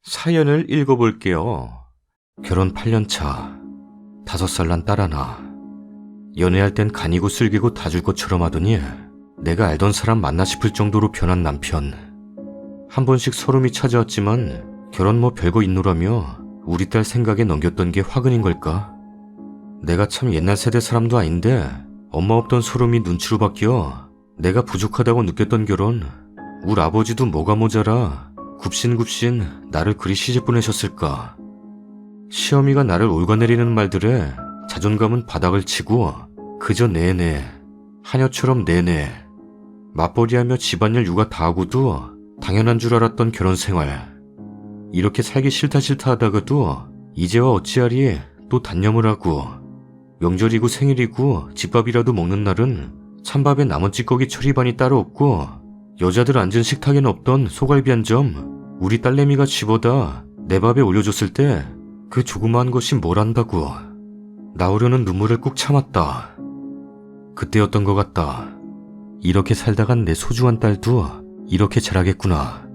사연을 읽어볼게요. 결혼 8년차, 5살 난 딸 하나. 연애할 땐 간이고 쓸기고 다 줄 것처럼 하더니 내가 알던 사람 맞나 싶을 정도로 변한 남편. 한 번씩 서름이 찾아왔지만 결혼 뭐 별거 있노라며 우리 딸 생각에 넘겼던 게 화근인 걸까? 내가 참 옛날 세대 사람도 아닌데 엄마 없던 서름이 눈치로 바뀌어 내가 부족하다고 느꼈던 결혼. 우리 아버지도 뭐가 모자라 굽신굽신 나를 그리 시집 보내셨을까. 시어미가 나를 올가내리는 말들에 자존감은 바닥을 치고 그저 내내, 하녀처럼 내내, 맞벌이하며 집안일 육아 다 하고도 당연한 줄 알았던 결혼생활. 이렇게 살기 싫다 하다가도 이제와 어찌하리 또 단념을 하고 명절이고 생일이고 집밥이라도 먹는 날은 찬밥에 남은 찌꺼기 처리반이 따로 없고 여자들 앉은 식탁엔 없던 소갈비 한 점 우리 딸내미가 집어다 내 밥에 올려줬을 때 그 조그마한 것이 뭘 안다고. 나오려는 눈물을 꾹 참았다. 그때였던 것 같다. 이렇게 살다간 내 소중한 딸도 이렇게 자라겠구나.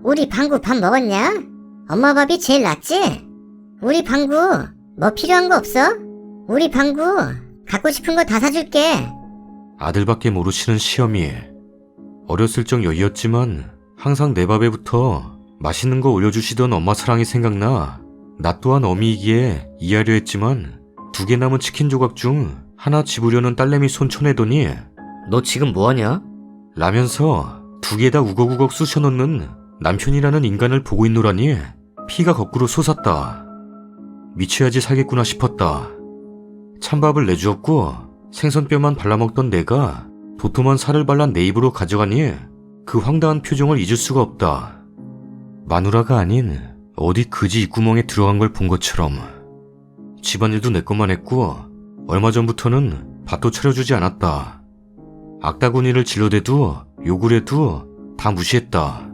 우리 방구 밥 먹었냐? 엄마 밥이 제일 낫지? 우리 방구 뭐 필요한 거 없어? 우리 방구 갖고 싶은 거 다 사줄게. 아들밖에 모르시는 시어미. 어렸을 적 여의였지만 항상 내 밥에 붙어 맛있는 거 올려주시던 엄마 사랑이 생각나 나 또한 어미이기에 이해하려 했지만 2개 남은 치킨 조각 중 하나 집으려는 딸내미 손 쳐내더니 너 지금 뭐하냐? 라면서 2개 다 우걱우걱 쑤셔넣는 남편이라는 인간을 보고 있노라니 피가 거꾸로 솟았다. 미쳐야지 살겠구나 싶었다. 찬밥을 내주었고 생선뼈만 발라먹던 내가 도톰한 살을 발라 내 입으로 가져가니 그 황당한 표정을 잊을 수가 없다. 마누라가 아닌 어디 그지 입구멍에 들어간 걸 본 것처럼. 집안일도 내 것만 했고 얼마 전부터는 밥도 차려주지 않았다. 악다구니를 질러대도 욕을 해도 다 무시했다.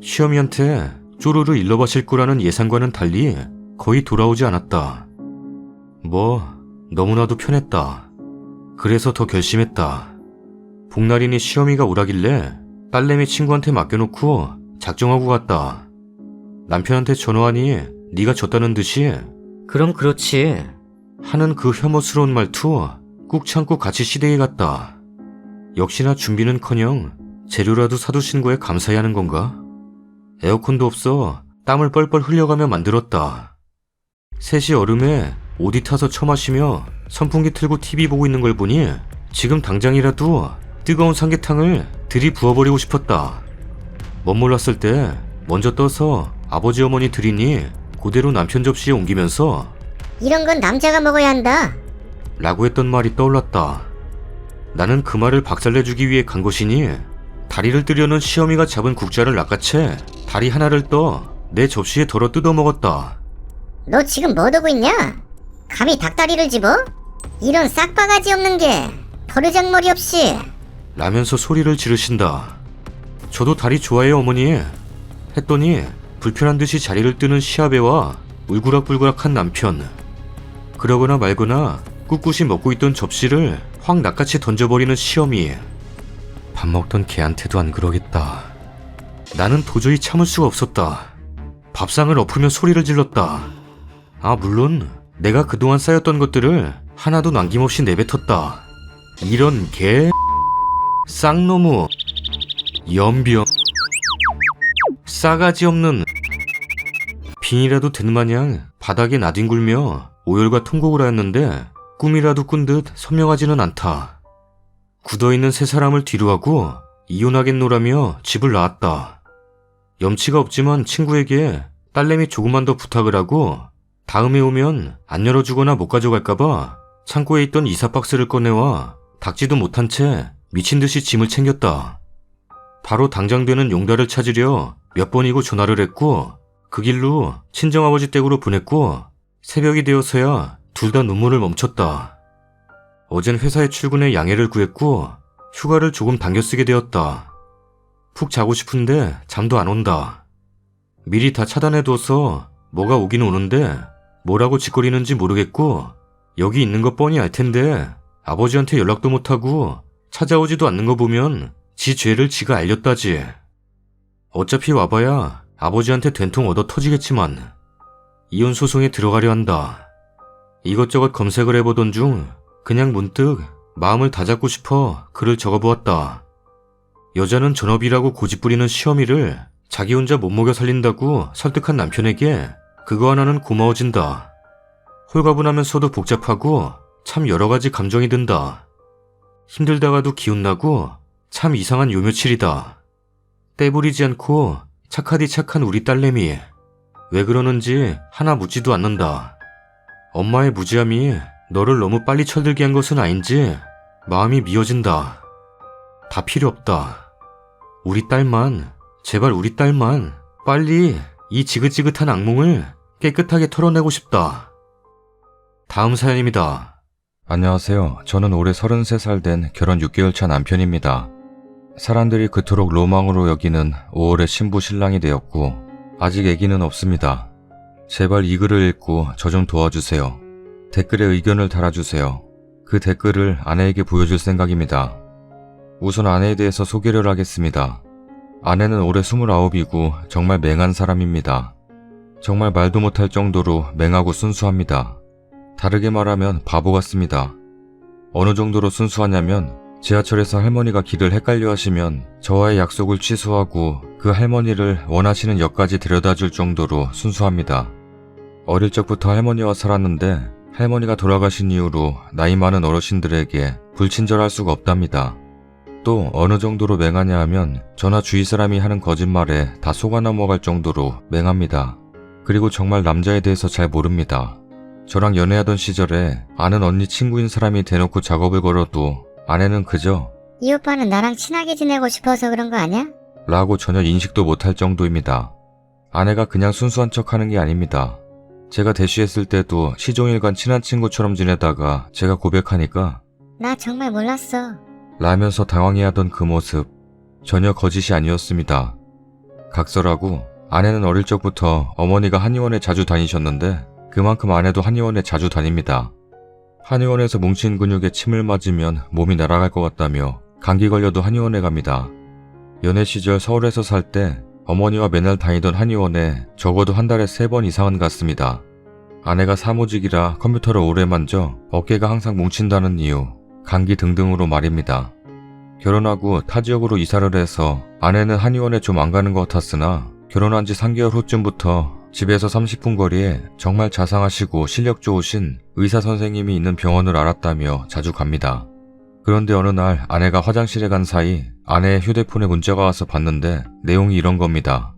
시어미한테 쪼르르 일러바칠 거라는 예상과는 달리 거의 돌아오지 않았다. 뭐 너무나도 편했다. 그래서 더 결심했다. 복날이니 시어미가 오라길래 딸내미 친구한테 맡겨놓고 작정하고 갔다. 남편한테 전화하니 네가 졌다는 듯이 그럼 그렇지. 하는 그 혐오스러운 말투 꾹 참고 같이 시댁에 갔다. 역시나 준비는커녕 재료라도 사두신 거에 감사해야 하는 건가? 에어컨도 없어 땀을 뻘뻘 흘려가며 만들었다. 셋이 얼음에 오디 타서 처마시며 선풍기 틀고 TV 보고 있는 걸 보니 지금 당장이라도 뜨거운 삼계탕을 들이부어버리고 싶었다. 멋몰랐을 때 먼저 떠서 아버지 어머니 드리니 그대로 남편 접시에 옮기면서 이런 건 남자가 먹어야 한다. 라고 했던 말이 떠올랐다. 나는 그 말을 박살내주기 위해 간 것이니 다리를 뜨려는 시어미가 잡은 국자를 낚아채 다리 하나를 떠 내 접시에 덜어 뜯어 먹었다. 너 지금 뭐 두고 있냐? 감히 닭다리를 집어? 이런 싹바가지 없는 게 버르장머리 없이. 라면서 소리를 지르신다. 저도 다리 좋아해요 어머니 했더니 불편한 듯이 자리를 뜨는 시아배와 울그락불그락한 남편. 그러거나 말거나 꿋꿋이 먹고 있던 접시를 확 낚아채 던져버리는 시어미. 밥 먹던 걔한테도 안 그러겠다. 나는 도저히 참을 수가 없었다. 밥상을 엎으며 소리를 질렀다. 물론 내가 그동안 쌓였던 것들을 하나도 남김없이 내뱉었다. 이런 개 쌍놈의 연병 싸가지 없는. 빙이라도 된 마냥 바닥에 나뒹굴며 오열과 통곡을 하였는데 꿈이라도 꾼 듯 선명하지는 않다. 굳어있는 세 사람을 뒤로하고 이혼하겠노라며 집을 나왔다. 염치가 없지만 친구에게 딸내미 조금만 더 부탁을 하고 다음에 오면 안 열어주거나 못 가져갈까봐 창고에 있던 이사박스를 꺼내와 닦지도 못한 채 미친듯이 짐을 챙겼다. 바로 당장 되는 용달을 찾으려 몇 번이고 전화를 했고 그 길로 친정아버지 댁으로 보냈고 새벽이 되어서야 둘 다 눈물을 멈췄다. 어젠 회사에 출근해 양해를 구했고 휴가를 조금 당겨 쓰게 되었다. 푹 자고 싶은데 잠도 안 온다. 미리 다 차단해둬서 뭐가 오긴 오는데 뭐라고 짓거리는지 모르겠고 여기 있는 거 뻔히 알 텐데 아버지한테 연락도 못하고 찾아오지도 않는 거 보면 지 죄를 지가 알렸다지. 어차피 와봐야 아버지한테 된통 얻어 터지겠지만 이혼 소송에 들어가려 한다. 이것저것 검색을 해보던 중 그냥 문득 마음을 다잡고 싶어 글을 적어보았다. 여자는 전업이라고 고집부리는 시어미를 자기 혼자 못 먹여 살린다고 설득한 남편에게 그거 하나는 고마워진다. 홀가분하면서도 복잡하고 참 여러 가지 감정이 든다. 힘들다가도 기운나고 참 이상한 요 며칠이다. 떼부리지 않고 착하디 착한 우리 딸내미. 왜 그러는지 하나 묻지도 않는다. 엄마의 무지함이 너를 너무 빨리 철들게 한 것은 아닌지 마음이 미어진다. 다 필요 없다. 우리 딸만, 제발 우리 딸만 빨리 이 지긋지긋한 악몽을 깨끗하게 털어내고 싶다. 다음 사연입니다. 안녕하세요. 저는 올해 33살 된 결혼 6개월 차 남편입니다. 사람들이 그토록 로망으로 여기는 5월에 신부 신랑이 되었고 아직 아기는 없습니다. 제발 이 글을 읽고 저 좀 도와주세요. 댓글에 의견을 달아주세요. 그 댓글을 아내에게 보여줄 생각입니다. 우선 아내에 대해서 소개를 하겠습니다. 아내는 올해 29이고 정말 맹한 사람입니다. 정말 말도 못할 정도로 맹하고 순수합니다. 다르게 말하면 바보 같습니다. 어느 정도로 순수하냐면 지하철에서 할머니가 길을 헷갈려 하시면 저와의 약속을 취소하고 그 할머니를 원하시는 역까지 데려다줄 정도로 순수합니다. 어릴 적부터 할머니와 살았는데 할머니가 돌아가신 이후로 나이 많은 어르신들에게 불친절할 수가 없답니다. 또 어느 정도로 맹하냐 하면 저나 주위 사람이 하는 거짓말에 다 속아 넘어갈 정도로 맹합니다. 그리고 정말 남자에 대해서 잘 모릅니다. 저랑 연애하던 시절에 아는 언니 친구인 사람이 대놓고 작업을 걸어도 아내는 그저 이 오빠는 나랑 친하게 지내고 싶어서 그런 거 아니야? 라고 전혀 인식도 못할 정도입니다. 아내가 그냥 순수한 척 하는 게 아닙니다. 제가 대쉬했을 때도 시종일관 친한 친구처럼 지내다가 제가 고백하니까 나 정말 몰랐어. 라면서 당황해하던 그 모습 전혀 거짓이 아니었습니다. 각설하고 아내는 어릴 적부터 어머니가 한의원에 자주 다니셨는데 그만큼 아내도 한의원에 자주 다닙니다. 한의원에서 뭉친 근육에 침을 맞으면 몸이 날아갈 것 같다며 감기 걸려도 한의원에 갑니다. 연애 시절 서울에서 살 때 어머니와 맨날 다니던 한의원에 적어도 한 달에 3번 이상은 갔습니다. 아내가 사무직이라 컴퓨터를 오래 만져 어깨가 항상 뭉친다는 이유, 감기 등등으로 말입니다. 결혼하고 타 지역으로 이사를 해서 아내는 한의원에 좀 안 가는 것 같았으나 결혼한 지 3개월 후쯤부터 집에서 30분 거리에 정말 자상하시고 실력 좋으신 의사 선생님이 있는 병원을 알았다며 자주 갑니다. 그런데 어느 날 아내가 화장실에 간 사이 아내의 휴대폰에 문자가 와서 봤는데 내용이 이런 겁니다.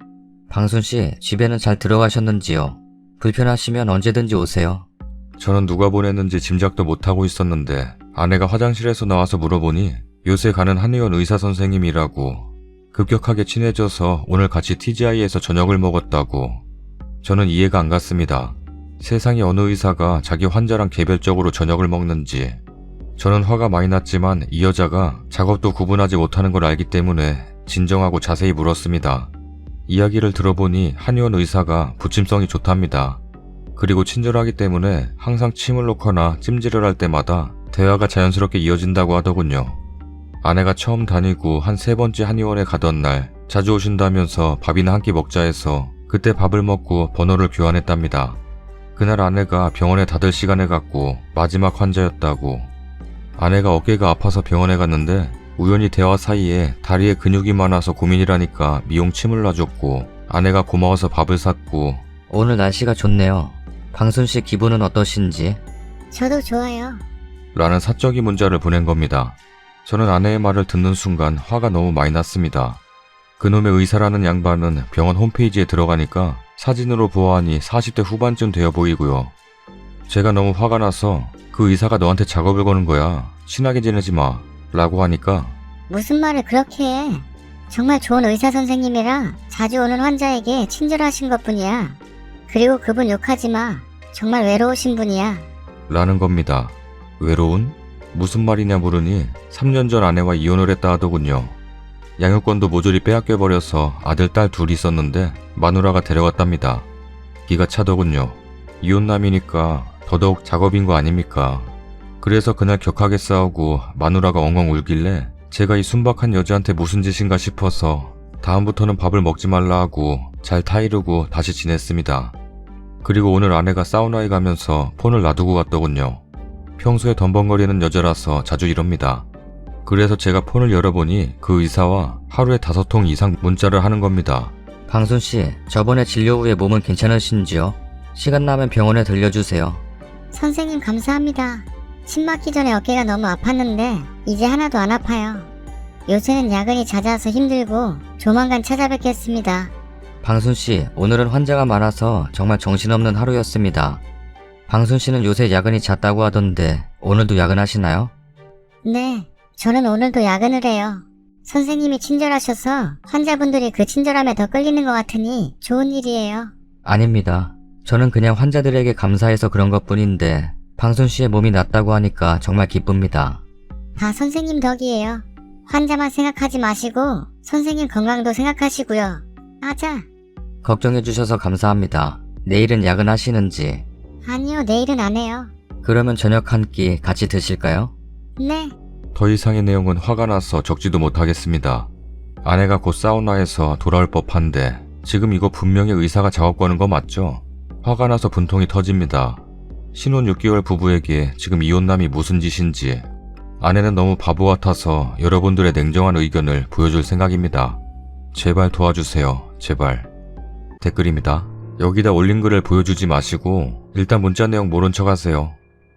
방순씨, 집에는 잘 들어가셨는지요? 불편하시면 언제든지 오세요. 저는 누가 보냈는지 짐작도 못하고 있었는데 아내가 화장실에서 나와서 물어보니 요새 가는 한의원 의사 선생님이라고, 급격하게 친해져서 오늘 같이 TGI에서 저녁을 먹었다고. 저는 이해가 안 갔습니다. 세상에 어느 의사가 자기 환자랑 개별적으로 저녁을 먹는지. 저는 화가 많이 났지만 이 여자가 작업도 구분하지 못하는 걸 알기 때문에 진정하고 자세히 물었습니다. 이야기를 들어보니 한의원 의사가 부침성이 좋답니다. 그리고 친절하기 때문에 항상 침을 놓거나 찜질을 할 때마다 대화가 자연스럽게 이어진다고 하더군요. 아내가 처음 다니고 한 3번째 한의원에 가던 날 자주 오신다면서 밥이나 한 끼 먹자 해서 그때 밥을 먹고 번호를 교환했답니다. 그날 아내가 병원에 다들 시간에 갔고 마지막 환자였다고. 아내가 어깨가 아파서 병원에 갔는데 우연히 대화 사이에 다리에 근육이 많아서 고민이라니까 미용 침을 놔줬고 아내가 고마워서 밥을 샀고. 오늘 날씨가 좋네요. 방순씨 기분은 어떠신지? 저도 좋아요. 라는 사적인 문자를 보낸 겁니다. 저는 아내의 말을 듣는 순간 화가 너무 많이 났습니다. 그놈의 의사라는 양반은 병원 홈페이지에 들어가니까 사진으로 보아하니 40대 후반쯤 되어 보이고요. 제가 너무 화가 나서 그 의사가 너한테 작업을 거는 거야. 친하게 지내지 마. 라고 하니까 무슨 말을 그렇게 해. 정말 좋은 의사 선생님이라 자주 오는 환자에게 친절하신 것뿐이야. 그리고 그분 욕하지 마. 정말 외로우신 분이야. 라는 겁니다. 외로운? 무슨 말이냐 물으니 3년 전 아내와 이혼을 했다 하더군요. 양육권도 모조리 빼앗겨버려서 아들, 딸 둘이 있었는데 마누라가 데려갔답니다. 기가 차더군요. 이혼남이니까 더더욱 작업인 거 아닙니까? 그래서 그날 격하게 싸우고 마누라가 엉엉 울길래 제가 이 순박한 여자한테 무슨 짓인가 싶어서 다음부터는 밥을 먹지 말라 하고 잘 타이르고 다시 지냈습니다. 그리고 오늘 아내가 사우나에 가면서 폰을 놔두고 갔더군요. 평소에 덤벙거리는 여자라서 자주 이럽니다. 그래서 제가 폰을 열어보니 그 의사와 하루에 5통 이상 문자를 하는 겁니다. 방순씨, 저번에 진료 후에 몸은 괜찮으신지요? 시간 나면 병원에 들려주세요. 선생님 감사합니다. 침 맞기 전에 어깨가 너무 아팠는데 이제 하나도 안 아파요. 요새는 야근이 잦아서 힘들고 조만간 찾아뵙겠습니다. 방순씨, 오늘은 환자가 많아서 정말 정신없는 하루였습니다. 방순씨는 요새 야근이 잦다고 하던데 오늘도 야근하시나요? 네, 저는 오늘도 야근을 해요. 선생님이 친절하셔서 환자분들이 그 친절함에 더 끌리는 것 같으니 좋은 일이에요. 아닙니다. 저는 그냥 환자들에게 감사해서 그런 것뿐인데 방순씨의 몸이 낫다고 하니까 정말 기쁩니다. 다 선생님 덕이에요. 환자만 생각하지 마시고 선생님 건강도 생각하시고요. 아자. 걱정해주셔서 감사합니다. 내일은 야근하시는지. 아니요, 내일은 안 해요. 그러면 저녁 한 끼 같이 드실까요? 네. 더 이상의 내용은 화가 나서 적지도 못하겠습니다. 아내가 곧 사우나에서 돌아올 법한데 지금 이거 분명히 의사가 작업 거는 거 맞죠? 화가 나서 분통이 터집니다. 신혼 6개월 부부에게 지금 이혼남이 무슨 짓인지. 아내는 너무 바보 같아서 여러분들의 냉정한 의견을 보여줄 생각입니다. 제발 도와주세요. 제발. 댓글입니다. 여기다 올린 글을 보여주지 마시고 일단 문자 내용 모른 척 하세요.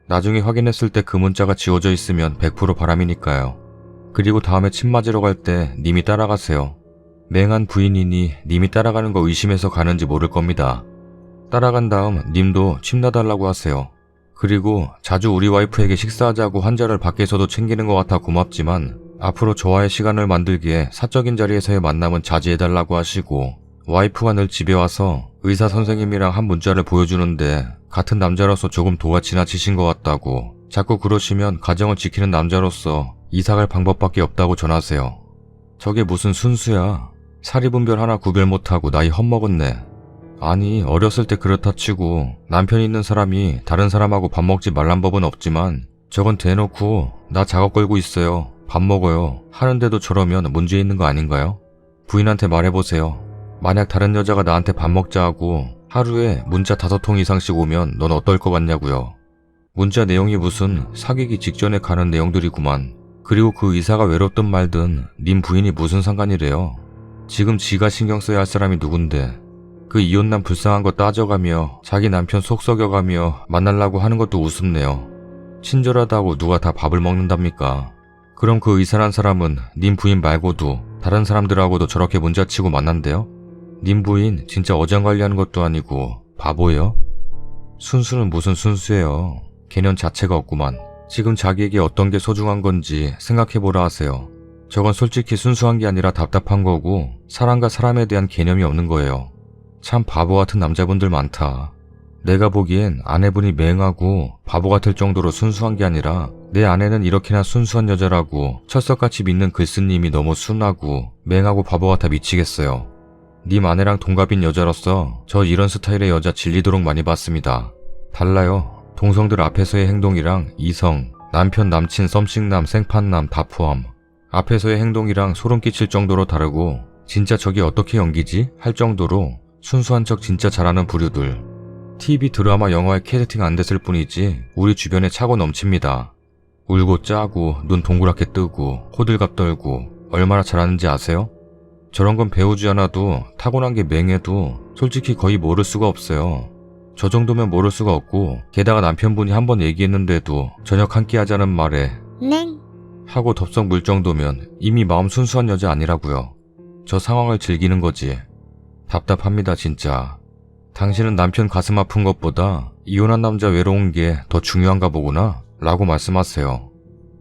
나중에 확인했을 때 그 문자가 지워져 있으면 100% 바람이니까요. 그리고 다음에 침 맞으러 갈 때 님이 따라가세요. 맹한 부인이니 님이 따라가는 거 의심해서 가는지 모를 겁니다. 따라간 다음 님도 침 놔달라고 하세요. 그리고 자주 우리 와이프에게 식사하자고 환자를 밖에서도 챙기는 것 같아 고맙지만 앞으로 저와의 시간을 만들기에 사적인 자리에서의 만남은 자제해달라고 하시고, 와이프가 늘 집에 와서 의사 선생님이랑 한 문자를 보여주는데 같은 남자로서 조금 도가 지나치신 것 같다고, 자꾸 그러시면 가정을 지키는 남자로서 이사갈 방법밖에 없다고 전하세요. 저게 무슨 순수야. 사리분별 하나 구별 못하고 나이 헛먹었네. 아니, 어렸을 때 그렇다 치고 남편 있는 사람이 다른 사람하고 밥 먹지 말란 법은 없지만 저건 대놓고 나 작업 걸고 있어요, 밥 먹어요 하는데도 저러면 문제 있는 거 아닌가요? 부인한테 말해보세요. 만약 다른 여자가 나한테 밥 먹자 하고 하루에 문자 5통 이상씩 오면 넌 어떨 것 같냐고요. 문자 내용이 무슨 사귀기 직전에 가는 내용들이구만. 그리고 그 의사가 외롭든 말든 님 부인이 무슨 상관이래요. 지금 지가 신경 써야 할 사람이 누군데. 그 이혼남 불쌍한 거 따져가며 자기 남편 속 썩여가며 만나려고 하는 것도 우습네요. 친절하다고 누가 다 밥을 먹는답니까? 그럼 그 의사란 사람은 님 부인 말고도 다른 사람들하고도 저렇게 문자치고 만난대요? 님 부인 진짜 어장관리하는 것도 아니고 바보예요? 순수는 무슨 순수예요. 개념 자체가 없구만. 지금 자기에게 어떤 게 소중한 건지 생각해보라 하세요. 저건 솔직히 순수한 게 아니라 답답한 거고 사람과 사람에 대한 개념이 없는 거예요. 참 바보 같은 남자분들 많다. 내가 보기엔 아내분이 맹하고 바보 같을 정도로 순수한 게 아니라 내 아내는 이렇게나 순수한 여자라고 철석같이 믿는 글쓰님이 너무 순하고 맹하고 바보 같아 미치겠어요. 님 아내랑 동갑인 여자로서 저 이런 스타일의 여자 질리도록 많이 봤습니다. 달라요. 동성들 앞에서의 행동이랑 이성, 남편, 남친, 썸씽남, 생판남 다 포함. 앞에서의 행동이랑 소름 끼칠 정도로 다르고 진짜 저게 어떻게 연기지? 할 정도로 순수한 척 진짜 잘하는 부류들. TV, 드라마, 영화에 캐스팅 안 됐을 뿐이지 우리 주변에 차고 넘칩니다. 울고 짜고 눈 동그랗게 뜨고 호들갑 떨고 얼마나 잘하는지 아세요? 저런 건 배우지 않아도 타고난 게 맹해도 솔직히 거의 모를 수가 없어요. 저 정도면 모를 수가 없고 게다가 남편분이 한번 얘기했는데도 저녁 한 끼 하자는 말에 냉. 하고 덥석 물 정도면 이미 마음 순수한 여자 아니라고요. 저 상황을 즐기는 거지. 답답합니다 진짜. 당신은 남편 가슴 아픈 것보다 이혼한 남자 외로운 게 더 중요한가 보구나 라고 말씀하세요.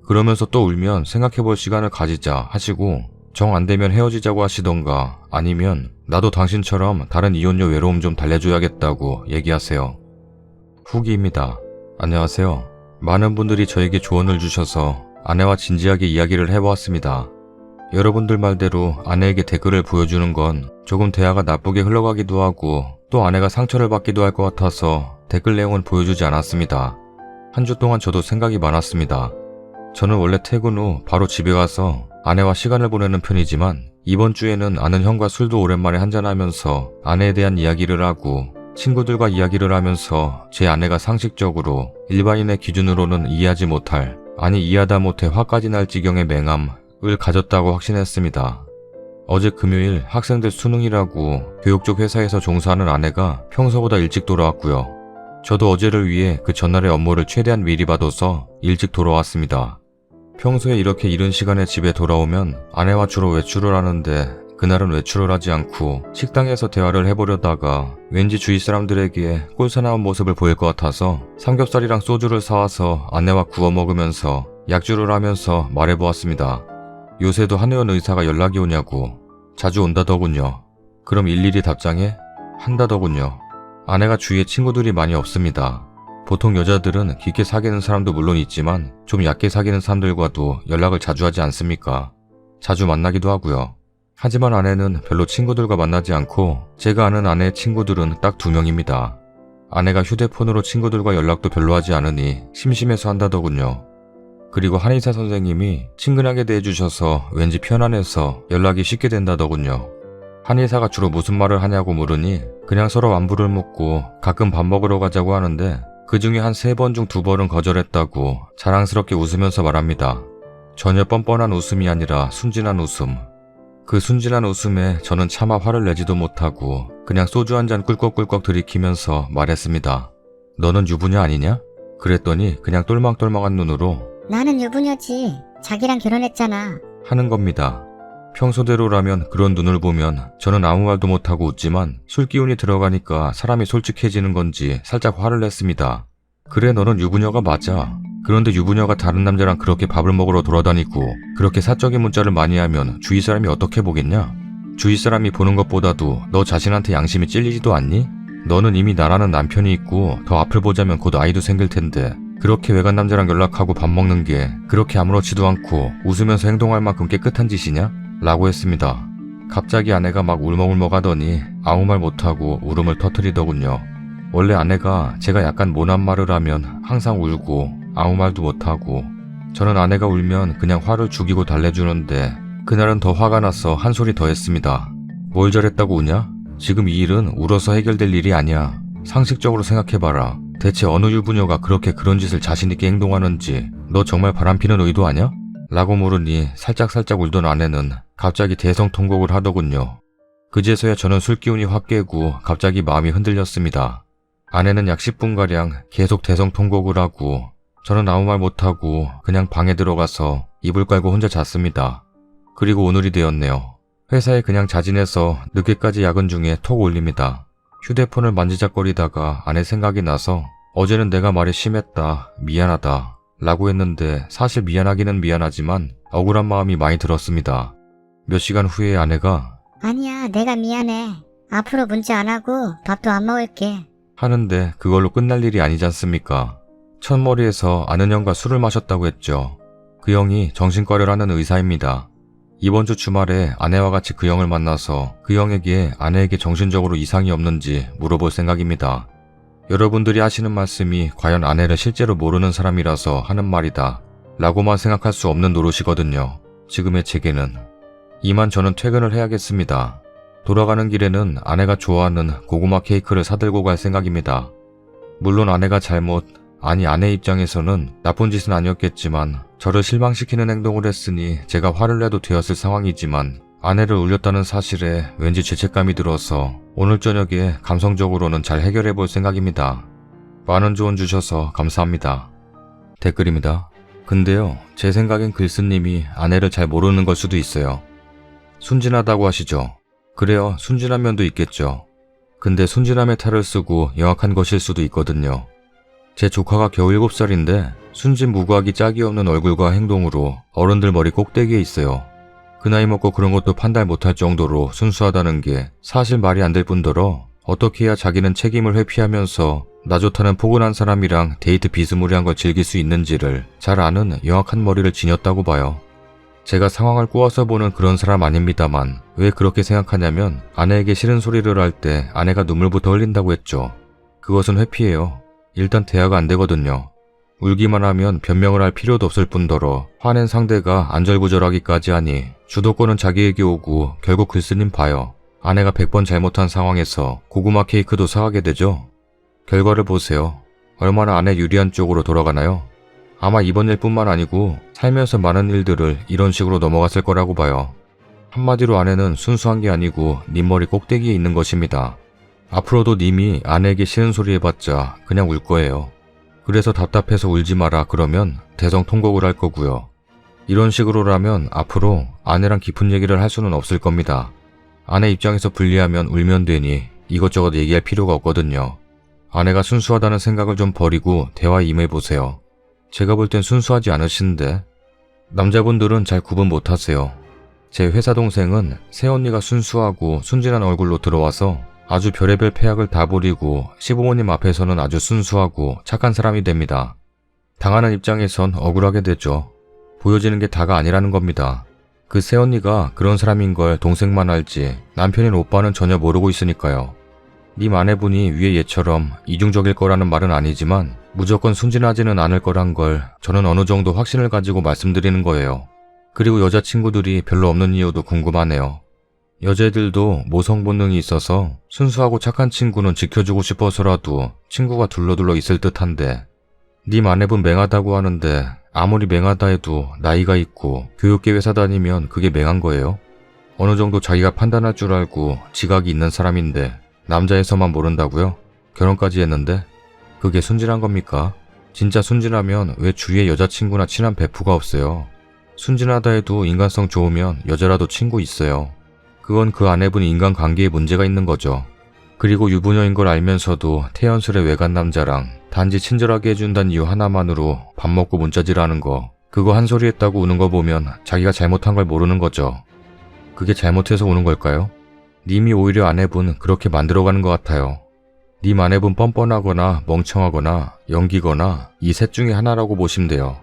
그러면서 또 울면 생각해볼 시간을 가지자 하시고 정 안되면 헤어지자고 하시던가 아니면 나도 당신처럼 다른 이혼녀 외로움 좀 달래줘야겠다고 얘기하세요. 후기입니다. 안녕하세요. 많은 분들이 저에게 조언을 주셔서 아내와 진지하게 이야기를 해보았습니다. 여러분들 말대로 아내에게 댓글을 보여주는 건 조금 대화가 나쁘게 흘러가기도 하고 또 아내가 상처를 받기도 할 것 같아서 댓글 내용은 보여주지 않았습니다. 한 주 동안 저도 생각이 많았습니다. 저는 원래 퇴근 후 바로 집에 가서 아내와 시간을 보내는 편이지만 이번 주에는 아는 형과 술도 오랜만에 한잔하면서 아내에 대한 이야기를 하고 친구들과 이야기를 하면서 제 아내가 상식적으로 일반인의 기준으로는 이해하지 못할, 아니 이해하다 못해 화까지 날 지경의 맹함을 가졌다고 확신했습니다. 어제 금요일 학생들 수능이라고 교육 쪽 회사에서 종사하는 아내가 평소보다 일찍 돌아왔고요. 저도 어제를 위해 그 전날의 업무를 최대한 미리 봐둬서 일찍 돌아왔습니다. 평소에 이렇게 이른 시간에 집에 돌아오면 아내와 주로 외출을 하는데 그날은 외출을 하지 않고 식당에서 대화를 해보려다가 왠지 주위 사람들에게 꼴사나운 모습을 보일 것 같아서 삼겹살이랑 소주를 사와서 아내와 구워 먹으면서 약주를 하면서 말해보았습니다. 요새도 한의원 의사가 연락이 오냐고. 자주 온다더군요. 그럼 일일이 답장해? 한다더군요. 아내가 주위에 친구들이 많이 없습니다. 보통 여자들은 깊게 사귀는 사람도 물론 있지만 좀 얕게 사귀는 사람들과도 연락을 자주 하지 않습니까? 자주 만나기도 하고요. 하지만 아내는 별로 친구들과 만나지 않고 제가 아는 아내의 친구들은 딱 2명입니다. 아내가 휴대폰으로 친구들과 연락도 별로 하지 않으니 심심해서 한다더군요. 그리고 한의사 선생님이 친근하게 대해주셔서 왠지 편안해서 연락이 쉽게 된다더군요. 한의사가 주로 무슨 말을 하냐고 물으니 그냥 서로 안부를 묻고 가끔 밥 먹으러 가자고 하는데 그 중에 한 3번 중 2번은 거절했다고 자랑스럽게 웃으면서 말합니다. 전혀 뻔뻔한 웃음이 아니라 순진한 웃음. 그 순진한 웃음에 저는 차마 화를 내지도 못하고 그냥 소주 한 잔 꿀꺽꿀꺽 들이키면서 말했습니다. 너는 유부녀 아니냐? 그랬더니 그냥 똘망똘망한 눈으로 나는 유부녀지. 자기랑 결혼했잖아. 하는 겁니다. 평소대로라면 그런 눈을 보면 저는 아무 말도 못하고 웃지만 술 기운이 들어가니까 사람이 솔직해지는 건지 살짝 화를 냈습니다. 그래, 너는 유부녀가 맞아. 그런데 유부녀가 다른 남자랑 그렇게 밥을 먹으러 돌아다니고 그렇게 사적인 문자를 많이 하면 주위 사람이 어떻게 보겠냐? 주위 사람이 보는 것보다도 너 자신한테 양심이 찔리지도 않니? 너는 이미 나라는 남편이 있고 더 앞을 보자면 곧 아이도 생길 텐데 그렇게 외간 남자랑 연락하고 밥 먹는 게 그렇게 아무렇지도 않고 웃으면서 행동할 만큼 깨끗한 짓이냐? 라고 했습니다. 갑자기 아내가 막 울먹울먹 하더니 아무 말 못하고 울음을 터뜨리더군요. 원래 아내가 제가 약간 모난 말을 하면 항상 울고 아무 말도 못하고 저는 아내가 울면 그냥 화를 죽이고 달래주는데 그날은 더 화가 나서 한 소리 더 했습니다. 뭘 잘했다고 우냐? 지금 이 일은 울어서 해결될 일이 아니야. 상식적으로 생각해봐라. 대체 어느 유부녀가 그렇게 그런 짓을 자신있게 행동하는지 너 정말 바람피는 의도 아냐? 라고 물으니 살짝살짝 울던 아내는 갑자기 대성통곡을 하더군요. 그제서야 저는 술기운이 확 깨고 갑자기 마음이 흔들렸습니다. 아내는 약 10분가량 계속 대성통곡을 하고 저는 아무 말 못하고 그냥 방에 들어가서 이불 깔고 혼자 잤습니다. 그리고 오늘이 되었네요. 회사에 그냥 자진해서 늦게까지 야근 중에 톡 올립니다. 휴대폰을 만지작거리다가 아내 생각이 나서 어제는 내가 말이 심했다, 미안하다 라고 했는데 사실 미안하기는 미안하지만 억울한 마음이 많이 들었습니다. 몇 시간 후에 아내가 아니야, 내가 미안해. 앞으로 문자 안 하고 밥도 안 먹을게. 하는데 그걸로 끝날 일이 아니지 않습니까? 첫머리에서 아는 형과 술을 마셨다고 했죠. 그 형이 정신과를 하는 의사입니다. 이번 주 주말에 아내와 같이 그 형을 만나서 그 형에게 아내에게 정신적으로 이상이 없는지 물어볼 생각입니다. 여러분들이 하시는 말씀이 과연 아내를 실제로 모르는 사람이라서 하는 말이다 라고만 생각할 수 없는 노릇이거든요. 지금의 제게는. 이만 저는 퇴근을 해야겠습니다. 돌아가는 길에는 아내가 좋아하는 고구마 케이크를 사들고 갈 생각입니다. 물론 아내가 아니 아내 입장에서는 나쁜 짓은 아니었겠지만 저를 실망시키는 행동을 했으니 제가 화를 내도 되었을 상황이지만 아내를 울렸다는 사실에 왠지 죄책감이 들어서 오늘 저녁에 감성적으로는 잘 해결해 볼 생각입니다. 많은 조언 주셔서 감사합니다. 댓글입니다. 근데요, 제 생각엔 글쓰님이 아내를 잘 모르는 걸 수도 있어요. 순진하다고 하시죠. 그래요, 순진한 면도 있겠죠. 근데 순진함의 탈을 쓰고 영악한 것일 수도 있거든요. 제 조카가 겨우 7살인데 순진무구하기 짝이 없는 얼굴과 행동으로 어른들 머리 꼭대기에 있어요. 그 나이 먹고 그런 것도 판단 못할 정도로 순수하다는 게 사실 말이 안 될 뿐더러 어떻게 해야 자기는 책임을 회피하면서 나 좋다는 포근한 사람이랑 데이트 비스무리한 걸 즐길 수 있는지를 잘 아는 영악한 머리를 지녔다고 봐요. 제가 상황을 꼬아서 보는 그런 사람 아닙니다만 왜 그렇게 생각하냐면 아내에게 싫은 소리를 할 때 아내가 눈물부터 흘린다고 했죠. 그것은 회피예요. 일단 대화가 안 되거든요. 울기만 하면 변명을 할 필요도 없을 뿐더러 화낸 상대가 안절부절하기까지 하니 주도권은 자기에게 오고 결국 글쓰님 봐요. 아내가 100번 잘못한 상황에서 고구마 케이크도 사가게 되죠. 결과를 보세요. 얼마나 아내 유리한 쪽으로 돌아가나요? 아마 이번 일뿐만 아니고 살면서 많은 일들을 이런 식으로 넘어갔을 거라고 봐요. 한마디로 아내는 순수한 게 아니고 님 머리 꼭대기에 있는 것입니다. 앞으로도 님이 아내에게 싫은 소리 해봤자 그냥 울 거예요. 그래서 답답해서 울지 마라 그러면 대성통곡을 할 거고요. 이런 식으로라면 앞으로 아내랑 깊은 얘기를 할 수는 없을 겁니다. 아내 입장에서 불리하면 울면 되니 이것저것 얘기할 필요가 없거든요. 아내가 순수하다는 생각을 좀 버리고 대화에 임해보세요. 제가 볼 땐 순수하지 않으신데 남자분들은 잘 구분 못하세요. 제 회사 동생은 새언니가 순수하고 순진한 얼굴로 들어와서 아주 별의별 폐악을 다 부리고 시부모님 앞에서는 아주 순수하고 착한 사람이 됩니다. 당하는 입장에선 억울하게 되죠. 보여지는 게 다가 아니라는 겁니다. 그 새언니가 그런 사람인 걸 동생만 알지 남편인 오빠는 전혀 모르고 있으니까요. 님 아내분이 위에 얘처럼 이중적일 거라는 말은 아니지만 무조건 순진하지는 않을 거란 걸 저는 어느 정도 확신을 가지고 말씀드리는 거예요. 그리고 여자친구들이 별로 없는 이유도 궁금하네요. 여자애들도 모성 본능이 있어서 순수하고 착한 친구는 지켜주고 싶어서라도 친구가 둘러둘러 있을 듯한데 님 아내분 맹하다고 하는데 아무리 맹하다 해도 나이가 있고 교육계 회사 다니면 그게 맹한 거예요? 어느 정도 자기가 판단할 줄 알고 지각이 있는 사람인데 남자에서만 모른다고요? 결혼까지 했는데? 그게 순진한 겁니까? 진짜 순진하면 왜 주위에 여자친구나 친한 베프가 없어요? 순진하다 해도 인간성 좋으면 여자라도 친구 있어요. 그건 그 아내분 인간관계에 문제가 있는 거죠. 그리고 유부녀인 걸 알면서도 태연스레 외간 남자랑 단지 친절하게 해준다는 이유 하나만으로 밥 먹고 문자질하는 거, 그거 한 소리 했다고 우는 거 보면 자기가 잘못한 걸 모르는 거죠. 그게 잘못해서 우는 걸까요? 님이 오히려 아내분 그렇게 만들어가는 것 같아요. 님 아내분 뻔뻔하거나 멍청하거나 연기거나 이 셋 중에 하나라고 보시면 돼요.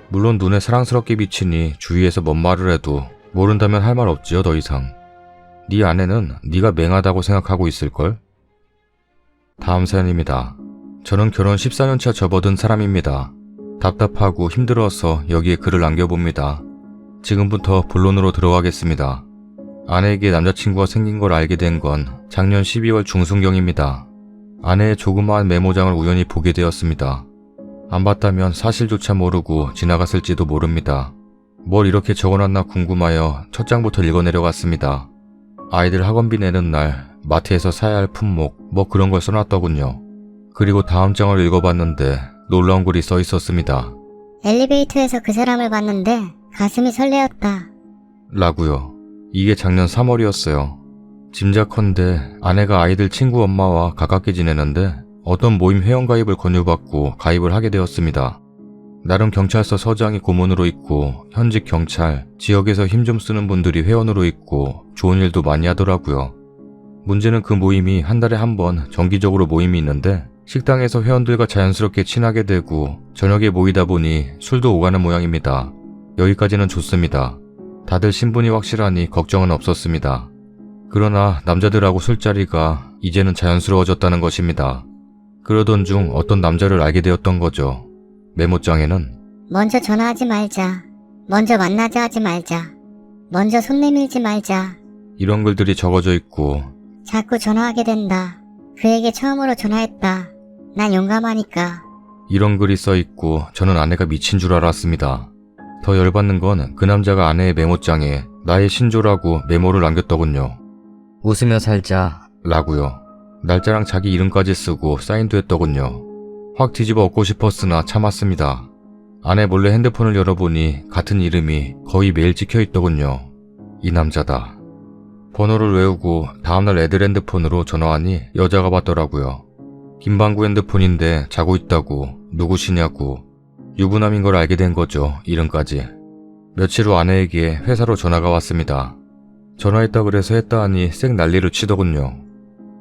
물론 눈에 사랑스럽게 비치니 주위에서 뭔 말을 해도 모른다면 할 말 없지요 더 이상. 네 아내는 네가 맹하다고 생각하고 있을걸? 다음 사연입니다. 저는 결혼 14년차 접어든 사람입니다. 답답하고 힘들어서 여기에 글을 남겨봅니다. 지금부터 본론으로 들어가겠습니다. 아내에게 남자친구가 생긴 걸 알게 된 건 작년 12월 중순경입니다. 아내의 조그마한 메모장을 우연히 보게 되었습니다. 안 봤다면 사실조차 모르고 지나갔을지도 모릅니다. 뭘 이렇게 적어놨나 궁금하여 첫 장부터 읽어내려갔습니다. 아이들 학원비 내는 날, 마트에서 사야 할 품목, 뭐 그런 걸 써놨더군요. 그리고 다음 장을 읽어봤는데 놀라운 글이 써 있었습니다. 엘리베이터에서 그 사람을 봤는데 가슴이 설레었다. 라고요. 이게 작년 3월이었어요. 짐작컨대 아내가 아이들 친구 엄마와 가깝게 지내는데 어떤 모임 회원가입을 권유받고 가입을 하게 되었습니다. 나름 경찰서 서장이 고문으로 있고 현직 경찰, 지역에서 힘 좀 쓰는 분들이 회원으로 있고 좋은 일도 많이 하더라고요. 문제는 그 모임이 한 달에 한 번 정기적으로 모임이 있는데 식당에서 회원들과 자연스럽게 친하게 되고 저녁에 모이다 보니 술도 오가는 모양입니다. 여기까지는 좋습니다. 다들 신분이 확실하니 걱정은 없었습니다. 그러나 남자들하고 술자리가 이제는 자연스러워졌다는 것입니다. 그러던 중 어떤 남자를 알게 되었던 거죠. 메모장에는 먼저 전화하지 말자. 먼저 만나자 하지 말자. 먼저 손 내밀지 말자. 이런 글들이 적어져 있고 자꾸 전화하게 된다. 그에게 처음으로 전화했다. 난 용감하니까. 이런 글이 써 있고 저는 아내가 미친 줄 알았습니다. 더 열받는 건 그 남자가 아내의 메모장에 나의 신조라고 메모를 남겼더군요. 웃으며 살자. 라고요. 날짜랑 자기 이름까지 쓰고 사인도 했더군요. 확 뒤집어 엎고 싶었으나 참았습니다. 아내 몰래 핸드폰을 열어보니 같은 이름이 거의 매일 찍혀있더군요. 이 남자다. 번호를 외우고 다음날 애들 핸드폰으로 전화하니 여자가 받더라고요. 김방구 핸드폰인데 자고 있다고, 누구시냐고, 유부남인 걸 알게 된 거죠, 이름까지. 며칠 후 아내에게 회사로 전화가 왔습니다. 전화했다 그래서 했다 하니 쌩 난리를 치더군요.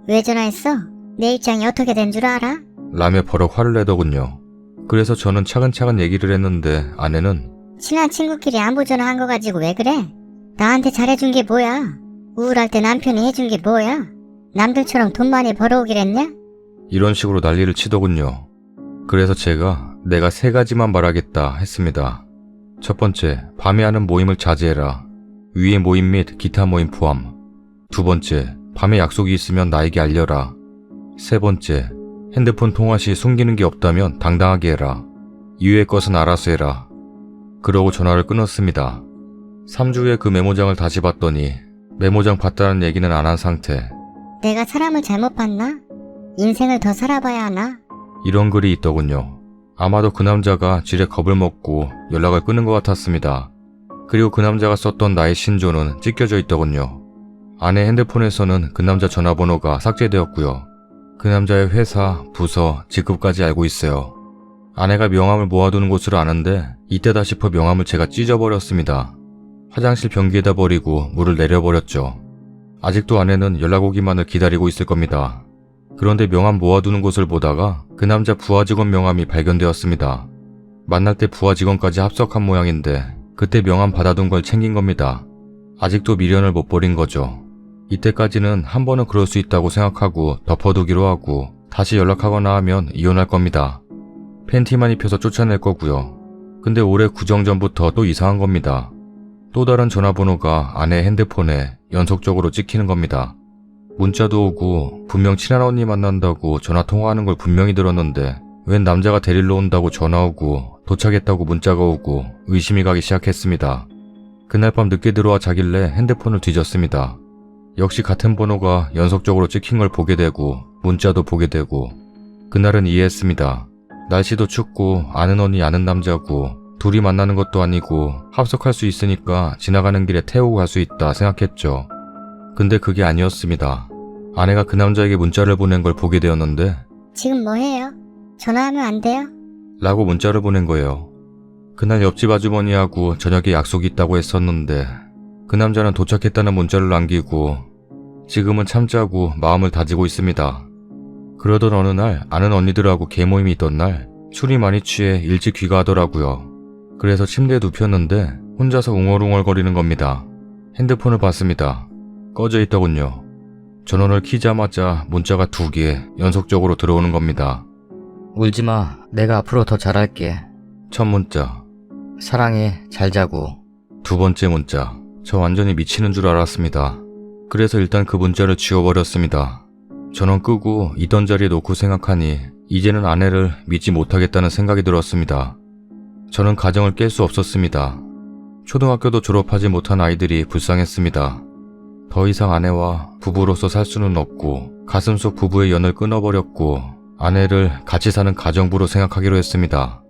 왜 전화했어? 내 입장이 어떻게 된 줄 알아? 라며 버럭 화를 내더군요. 그래서 저는 차근차근 얘기를 했는데 아내는 친한 친구끼리 안부 전화한 거 가지고 왜 그래? 나한테 잘해준 게 뭐야? 우울할 때 남편이 해준 게 뭐야? 남들처럼 돈 많이 벌어오길 했냐? 이런 식으로 난리를 치더군요. 그래서 제가 내가 3가지만 말하겠다 했습니다. 첫 번째, 밤에 하는 모임을 자제해라. 위의 모임 및 기타 모임 포함. 두 번째, 밤에 약속이 있으면 나에게 알려라. 세 번째, 핸드폰 통화 시 숨기는 게 없다면 당당하게 해라. 이외의 것은 알아서 해라. 그러고 전화를 끊었습니다. 3주 후에 그 메모장을 다시 봤더니 메모장 봤다는 얘기는 안 한 상태. 내가 사람을 잘못 봤나? 인생을 더 살아봐야 하나? 이런 글이 있더군요. 아마도 그 남자가 지레 겁을 먹고 연락을 끊은 것 같았습니다. 그리고 그 남자가 썼던 나의 신조는 찢겨져 있더군요. 아내 핸드폰에서는 그 남자 전화번호가 삭제되었고요. 그 남자의 회사, 부서, 직급까지 알고 있어요. 아내가 명함을 모아두는 곳을 아는데 이때다 싶어 명함을 제가 찢어버렸습니다. 화장실 변기에다 버리고 물을 내려버렸죠. 아직도 아내는 연락 오기만을 기다리고 있을 겁니다. 그런데 명함 모아두는 곳을 보다가 그 남자 부하 직원 명함이 발견되었습니다. 만날 때 부하 직원까지 합석한 모양인데 그때 명함 받아둔 걸 챙긴 겁니다. 아직도 미련을 못 버린 거죠. 이때까지는 한 번은 그럴 수 있다고 생각하고 덮어두기로 하고 다시 연락하거나 하면 이혼할 겁니다. 팬티만 입혀서 쫓아낼 거고요. 근데 올해 구정 전부터 또 이상한 겁니다. 또 다른 전화번호가 아내 핸드폰에 연속적으로 찍히는 겁니다. 문자도 오고 분명 친한 언니 만난다고 전화 통화하는 걸 분명히 들었는데 웬 남자가 데리러 온다고 전화 오고 도착했다고 문자가 오고 의심이 가기 시작했습니다. 그날 밤 늦게 들어와 자길래 핸드폰을 뒤졌습니다. 역시 같은 번호가 연속적으로 찍힌 걸 보게 되고 문자도 보게 되고 그날은 이해했습니다. 날씨도 춥고 아는 언니 아는 남자고 둘이 만나는 것도 아니고 합석할 수 있으니까 지나가는 길에 태우고 갈 수 있다 생각했죠. 근데 그게 아니었습니다. 아내가 그 남자에게 문자를 보낸 걸 보게 되었는데 지금 뭐 해요? 전화하면 안 돼요? 라고 문자를 보낸 거예요. 그날 옆집 아주머니하고 저녁에 약속이 있다고 했었는데 그 남자는 도착했다는 문자를 남기고 지금은 참자고 마음을 다지고 있습니다. 그러던 어느 날 아는 언니들하고 개모임이 있던 날 술이 많이 취해 일찍 귀가하더라고요. 그래서 침대에 눕혔는데 혼자서 웅얼웅얼거리는 겁니다. 핸드폰을 봤습니다. 꺼져 있더군요. 전원을 키자마자 문자가 2개 연속적으로 들어오는 겁니다. 울지마. 내가 앞으로 더 잘할게. 첫 문자, 사랑해. 잘 자고. 두 번째 문자. 저 완전히 미치는 줄 알았습니다. 그래서 일단 그 문자를 지워버렸습니다. 전원 끄고 있던 자리에 놓고 생각하니 이제는 아내를 믿지 못하겠다는 생각이 들었습니다. 저는 가정을 깰 수 없었습니다. 초등학교도 졸업하지 못한 아이들이 불쌍했습니다. 더 이상 아내와 부부로서 살 수는 없고 가슴속 부부의 연을 끊어버렸고 아내를 같이 사는 가정부로 생각하기로 했습니다.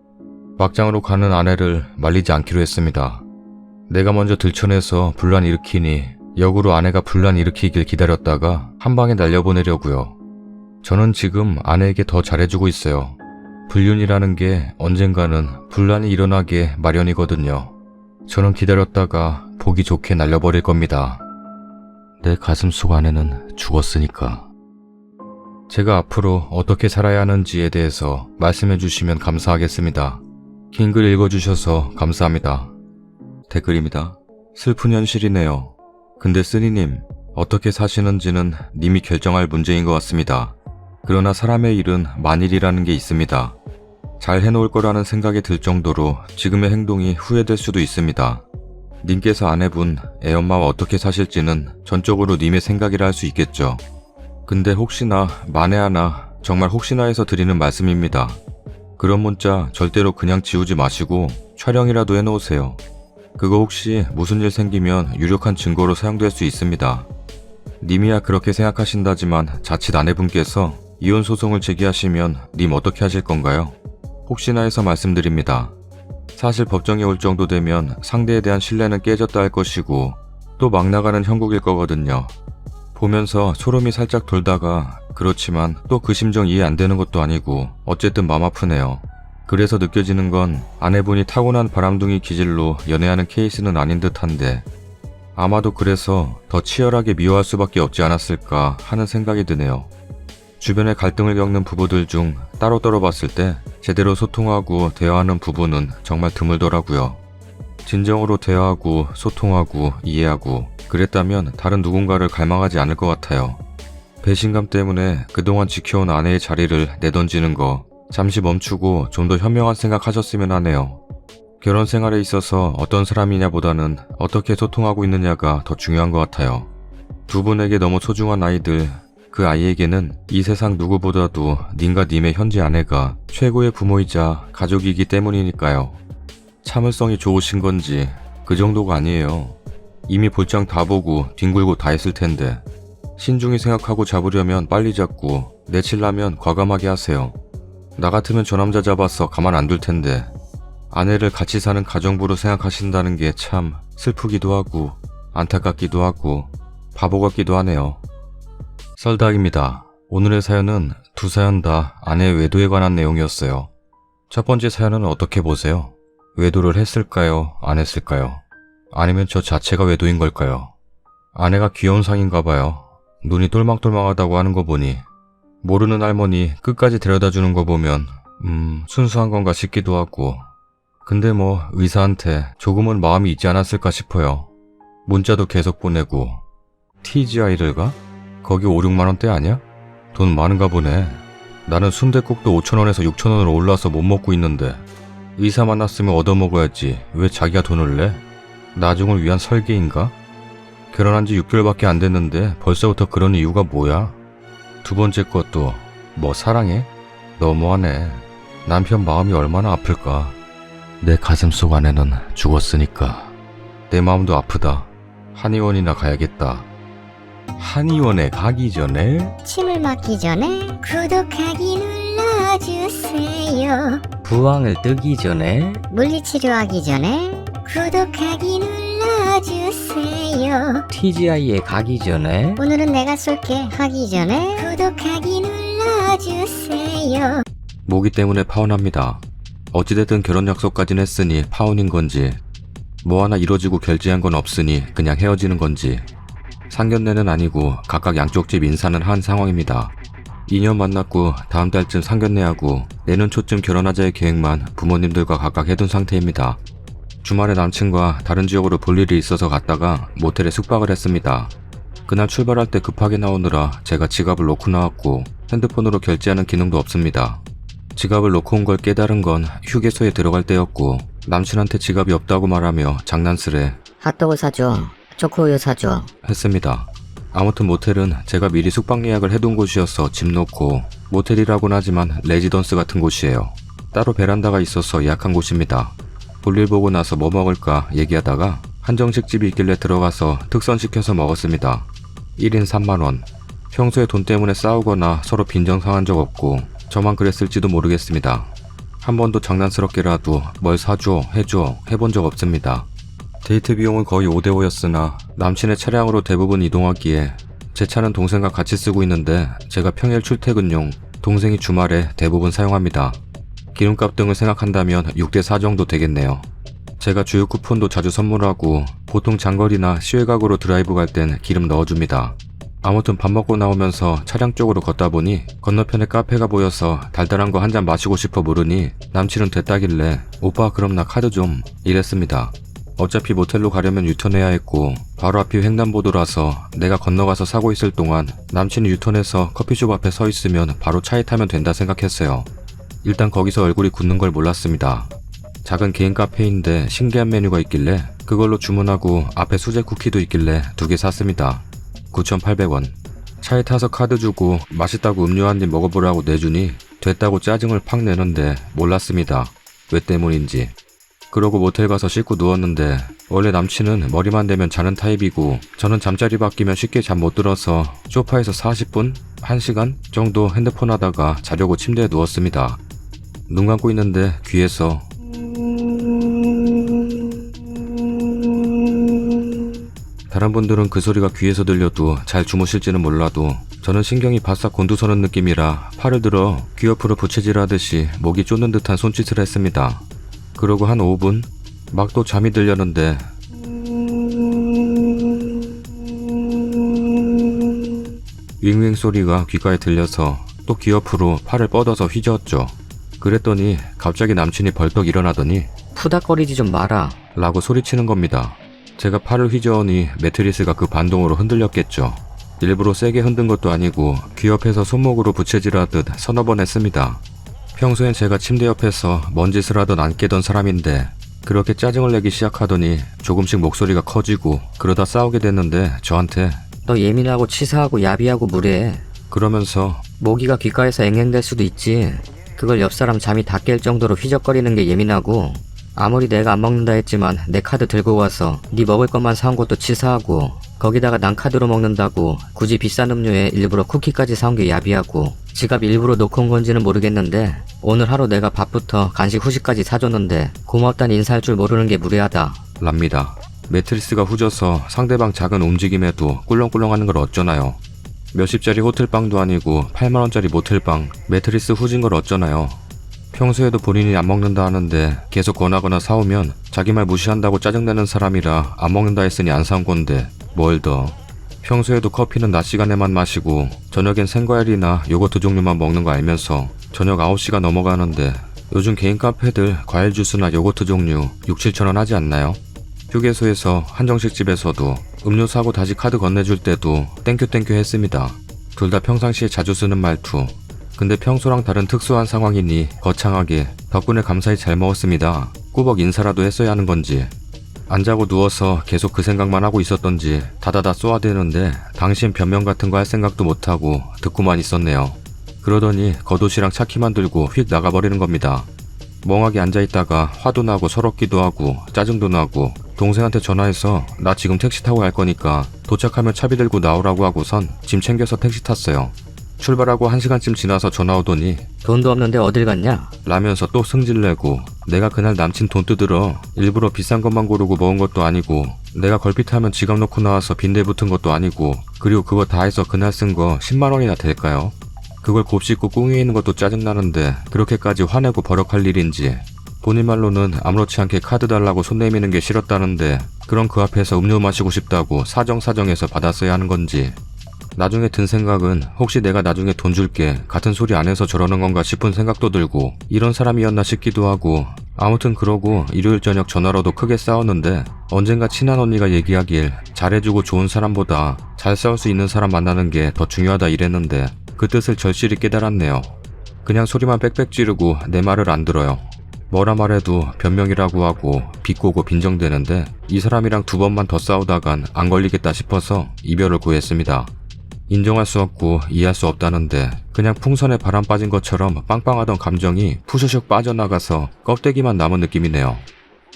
막장으로 가는 아내를 말리지 않기로 했습니다. 내가 먼저 들춰내서 분란 일으키니 역으로 아내가 분란 일으키길 기다렸다가 한 방에 날려보내려고요. 저는 지금 아내에게 더 잘해주고 있어요. 불륜이라는 게 언젠가는 분란이 일어나게 마련이거든요. 저는 기다렸다가 보기 좋게 날려버릴 겁니다. 내 가슴 속 아내는 죽었으니까. 제가 앞으로 어떻게 살아야 하는지에 대해서 말씀해 주시면 감사하겠습니다. 긴 글 읽어주셔서 감사합니다. 댓글입니다. 슬픈 현실이네요. 근데 쓰니님, 어떻게 사시는지는 님이 결정할 문제인 것 같습니다. 그러나 사람의 일은 만일이라는 게 있습니다. 잘 해놓을 거라는 생각이 들 정도로 지금의 행동이 후회될 수도 있습니다. 님께서 아내분, 애엄마와 어떻게 사실지는 전적으로 님의 생각이라 할 수 있겠죠. 근데 혹시나 만에 하나 정말 혹시나 해서 드리는 말씀입니다. 그런 문자 절대로 그냥 지우지 마시고 촬영이라도 해놓으세요. 그거 혹시 무슨 일 생기면 유력한 증거로 사용될 수 있습니다. 님이야 그렇게 생각하신다지만 자칫 아내분께서 이혼 소송을 제기하시면 님 어떻게 하실 건가요? 혹시나 해서 말씀드립니다. 사실 법정에 올 정도 되면 상대에 대한 신뢰는 깨졌다 할 것이고 또 막 나가는 형국일 거거든요. 보면서 소름이 살짝 돌다가 그렇지만 또 그 심정 이해 안 되는 것도 아니고 어쨌든 맘 아프네요. 그래서 느껴지는 건 아내분이 타고난 바람둥이 기질로 연애하는 케이스는 아닌 듯한데 아마도 그래서 더 치열하게 미워할 수밖에 없지 않았을까 하는 생각이 드네요. 주변에 갈등을 겪는 부부들 중 따로따로 봤을 때 제대로 소통하고 대화하는 부부는 정말 드물더라고요. 진정으로 대화하고 소통하고 이해하고 그랬다면 다른 누군가를 갈망하지 않을 것 같아요. 배신감 때문에 그동안 지켜온 아내의 자리를 내던지는 거 잠시 멈추고 좀 더 현명한 생각하셨으면 하네요. 결혼 생활에 있어서 어떤 사람이냐보다는 어떻게 소통하고 있느냐가 더 중요한 것 같아요. 두 분에게 너무 소중한 아이들, 그 아이에게는 이 세상 누구보다도 님과 님의 현재 아내가 최고의 부모이자 가족이기 때문이니까요. 참을성이 좋으신 건지 그 정도가 아니에요. 이미 볼장 다 보고 뒹굴고 다 했을 텐데 신중히 생각하고 잡으려면 빨리 잡고 내치려면 과감하게 하세요. 나 같으면 저 남자 잡아서 가만 안 둘 텐데 아내를 같이 사는 가정부로 생각하신다는 게 참 슬프기도 하고 안타깝기도 하고 바보 같기도 하네요. 썰닭입니다. 오늘의 사연은 두 사연 다 아내의 외도에 관한 내용이었어요. 첫 번째 사연은 어떻게 보세요? 외도를 했을까요? 안 했을까요? 아니면 저 자체가 외도인 걸까요? 아내가 귀여운 상인가 봐요. 눈이 똘망똘망하다고 하는 거 보니 모르는 할머니 끝까지 데려다 주는 거 보면 순수한 건가 싶기도 하고 근데 뭐 의사한테 조금은 마음이 있지 않았을까 싶어요. 문자도 계속 보내고 TGI를 가? 거기 5, 6만원대 아니야? 돈 많은가 보네. 나는 순댓국도 5,000원에서 6,000원으로 올라서 못 먹고 있는데 의사 만났으면 얻어먹어야지 왜 자기가 돈을 내? 나중을 위한 설계인가? 결혼한 지 6개월밖에 안 됐는데 벌써부터 그런 이유가 뭐야? 두 번째 것도 뭐 사랑해? 너무하네. 남편 마음이 얼마나 아플까? 내 가슴속 안에는 죽었으니까 내 마음도 아프다. 한의원이나 가야겠다. 한의원에 가기 전에 침을 맞기 전에 구독하기 눌러주세요. 부항을 뜨기 전에 물리치료하기 전에 구독하기 눌러주세요. TGI에 가기 전에 오늘은 내가 쏠게 하기 전에 구독하기 눌러주세요. 모기 때문에 파혼합니다. 어찌됐든 결혼 약속까진 했으니 파혼인 건지 뭐 하나 이뤄지고 결제한 건 없으니 그냥 헤어지는 건지 상견례는 아니고 각각 양쪽 집 인사는 한 상황입니다. 2년 만났고 다음 달쯤 상견례하고 내년 초쯤 결혼하자의 계획만 부모님들과 각각 해둔 상태입니다. 주말에 남친과 다른 지역으로 볼 일이 있어서 갔다가 모텔에 숙박을 했습니다. 그날 출발할 때 급하게 나오느라 제가 지갑을 놓고 나왔고 핸드폰으로 결제하는 기능도 없습니다. 지갑을 놓고 온 걸 깨달은 건 휴게소에 들어갈 때였고 남친한테 지갑이 없다고 말하며 장난스레 핫도그 사줘. 초코우유 사줘. 했습니다. 아무튼 모텔은 제가 미리 숙박 예약을 해둔 곳이어서 집 놓고 모텔이라고는 하지만 레지던스 같은 곳이에요. 따로 베란다가 있어서 예약한 곳입니다. 볼일 보고 나서 뭐 먹을까 얘기하다가 한정식 집이 있길래 들어가서 특선 시켜서 먹었습니다. 1인 3만원. 평소에 돈 때문에 싸우거나 서로 빈정 상한 적 없고 저만 그랬을지도 모르겠습니다. 한 번도 장난스럽게라도 뭘 사줘, 해줘 해본 적 없습니다. 데이트 비용은 거의 5대5였으나 남친의 차량으로 대부분 이동하기에 제 차는 동생과 같이 쓰고 있는데 제가 평일 출퇴근용, 동생이 주말에 대부분 사용합니다. 기름값 등을 생각한다면 6대4 정도 되겠네요. 제가 주유 쿠폰도 자주 선물하고 보통 장거리나 시외각으로 드라이브 갈 땐 기름 넣어줍니다. 아무튼 밥 먹고 나오면서 차량 쪽으로 걷다 보니 건너편에 카페가 보여서 달달한 거 한 잔 마시고 싶어 물으니 남친은 됐다길래 오빠 그럼 나 카드 좀 이랬습니다. 어차피 모텔로 가려면 유턴해야 했고 바로 앞이 횡단보도라서 내가 건너가서 사고 있을 동안 남친이 유턴해서 커피숍 앞에 서 있으면 바로 차에 타면 된다 생각했어요. 일단 거기서 얼굴이 굳는 걸 몰랐습니다. 작은 개인 카페인데 신기한 메뉴가 있길래 그걸로 주문하고 앞에 수제 쿠키도 있길래 2개 샀습니다. 9,800원. 차에 타서 카드 주고 맛있다고 음료 한 입 먹어보라고 내주니 됐다고 짜증을 팍 내는데 몰랐습니다. 왜 때문인지. 그러고 모텔 가서 씻고 누웠는데 원래 남친은 머리만 대면 자는 타입이고 저는 잠자리 바뀌면 쉽게 잠 못 들어서 소파에서 40분? 1시간 정도 핸드폰 하다가 자려고 침대에 누웠습니다. 눈 감고 있는데 귀에서 다른 분들은 그 소리가 귀에서 들려도 잘 주무실지는 몰라도 저는 신경이 바싹 곤두서는 느낌이라 팔을 들어 귀 옆으로 부채질하듯이 목이 쫓는 듯한 손짓을 했습니다. 그러고 한 5분? 막 또 잠이 들려는데 윙윙 소리가 귓가에 들려서 또 귀 옆으로 팔을 뻗어서 휘저었죠. 그랬더니 갑자기 남친이 벌떡 일어나더니 푸닥거리지 좀 마라. 라고 소리치는 겁니다. 제가 팔을 휘저으니 매트리스가 그 반동으로 흔들렸겠죠. 일부러 세게 흔든 것도 아니고 귀 옆에서 손목으로 부채질하듯 서너 번 했습니다. 평소엔 제가 침대 옆에서 뭔 짓을 하던 안 깨던 사람인데 그렇게 짜증을 내기 시작하더니 조금씩 목소리가 커지고 그러다 싸우게 됐는데 저한테 너 예민하고 치사하고 야비하고 무례해. 그러면서 모기가 귓가에서 앵앵댈 수도 있지. 그걸 옆 사람 잠이 다 깰 정도로 휘적거리는 게 예민하고, 아무리 내가 안 먹는다 했지만 내 카드 들고 와서 네 먹을 것만 사온 것도 치사하고, 거기다가 난 카드로 먹는다고 굳이 비싼 음료에 일부러 쿠키까지 사온 게 야비하고, 지갑 일부러 놓고 온 건지는 모르겠는데 오늘 하루 내가 밥부터 간식 후식까지 사줬는데 고맙다는 인사할 줄 모르는 게 무례하다. 랍니다. 매트리스가 후져서 상대방 작은 움직임에도 꿀렁꿀렁하는 걸 어쩌나요? 몇십짜리 호텔방도 아니고 8만원짜리 모텔방 매트리스 후진 걸 어쩌나요? 평소에도 본인이 안 먹는다 하는데 계속 권하거나 사오면 자기 말 무시한다고 짜증내는 사람이라 안 먹는다 했으니 안 사온 건데 뭘 더. 평소에도 커피는 낮 시간에만 마시고 저녁엔 생과일이나 요거트 종류만 먹는 거 알면서 저녁 9시가 넘어가는데 요즘 개인 카페들 과일 주스나 요거트 종류 6-7천원 하지 않나요? 휴게소에서 한정식 집에서도 음료 사고 다시 카드 건네줄 때도 땡큐 했습니다. 둘 다 평상시에 자주 쓰는 말투. 근데 평소랑 다른 특수한 상황이니 거창하게 덕분에 감사히 잘 먹었습니다. 꾸벅 인사라도 했어야 하는 건지 안 자고 누워서 계속 그 생각만 하고 있었던지 다다다 쏘아대는데 당신 변명 같은 거 할 생각도 못하고 듣고만 있었네요. 그러더니 겉옷이랑 차키만 들고 휙 나가버리는 겁니다. 멍하게 앉아있다가 화도 나고 서럽기도 하고 짜증도 나고 동생한테 전화해서 나 지금 택시 타고 갈 거니까 도착하면 차비 들고 나오라고 하고선 짐 챙겨서 택시 탔어요. 출발하고 1시간쯤 지나서 전화 오더니 돈도 없는데 어딜 갔냐? 라면서 또 승질내고 내가 그날 남친 돈 뜯으러 일부러 비싼 것만 고르고 먹은 것도 아니고 내가 걸핏하면 지갑 놓고 나와서 빈대 붙은 것도 아니고 그리고 그거 다 해서 그날 쓴 거 10만원이나 될까요? 그걸 곱씹고 꿍해 있는 것도 짜증나는데 그렇게까지 화내고 버럭할 일인지 본인 말로는 아무렇지 않게 카드 달라고 손 내미는 게 싫었다는데 그럼 그 앞에서 음료 마시고 싶다고 사정사정해서 받았어야 하는 건지 나중에 든 생각은 혹시 내가 나중에 돈 줄게 같은 소리 안 해서 저러는 건가 싶은 생각도 들고 이런 사람이었나 싶기도 하고 아무튼 그러고 일요일 저녁 전화로도 크게 싸웠는데 언젠가 친한 언니가 얘기하길 잘해주고 좋은 사람보다 잘 싸울 수 있는 사람 만나는 게 더 중요하다 이랬는데 그 뜻을 절실히 깨달았네요. 그냥 소리만 빽빽 지르고 내 말을 안 들어요. 뭐라 말해도 변명이라고 하고 비꼬고 빈정대는데 이 사람이랑 2번만 더 싸우다간 안 걸리겠다 싶어서 이별을 구했습니다. 인정할 수 없고 이해할 수 없다는데 그냥 풍선에 바람 빠진 것처럼 빵빵하던 감정이 푸셔슉 빠져나가서 껍데기만 남은 느낌이네요.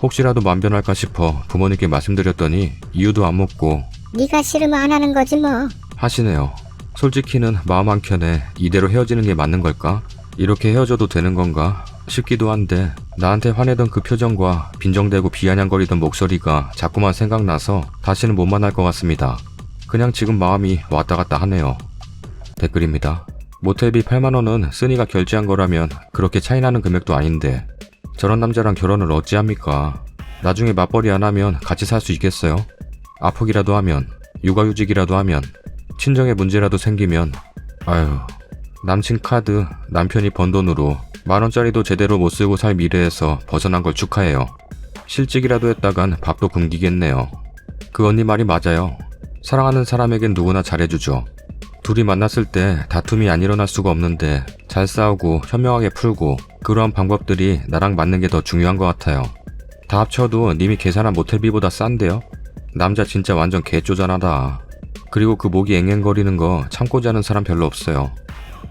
혹시라도 만변할까 싶어 부모님께 말씀드렸더니 이유도 안 묻고 네가 싫으면 안 하는 거지 뭐. 하시네요. 솔직히는 마음 한켠에 이대로 헤어지는 게 맞는 걸까? 이렇게 헤어져도 되는 건가? 싶기도 한데 나한테 화내던 그 표정과 빈정대고 비아냥거리던 목소리가 자꾸만 생각나서 다시는 못 만날 것 같습니다. 그냥 지금 마음이 왔다 갔다 하네요. 댓글입니다. 모텔비 8만원은 쓰니가 결제한 거라면 그렇게 차이나는 금액도 아닌데 저런 남자랑 결혼을 어찌합니까? 나중에 맞벌이 안 하면 같이 살 수 있겠어요? 아프기라도 하면 육아휴직이라도 하면 친정에 문제라도 생기면 아유 남친 카드 남편이 번 돈으로 10,000원짜리도 제대로 못 쓰고 살 미래에서 벗어난 걸 축하해요. 실직이라도 했다간 밥도 굶기겠네요. 그 언니 말이 맞아요. 사랑하는 사람에겐 누구나 잘해주죠. 둘이 만났을 때 다툼이 안 일어날 수가 없는데 잘 싸우고 현명하게 풀고 그러한 방법들이 나랑 맞는 게 더 중요한 것 같아요. 다 합쳐도 님이 계산한 모텔비보다 싼데요? 남자 진짜 완전 개쪼잔하다. 그리고 그 목이 앵앵거리는 거 참고 자는 사람 별로 없어요.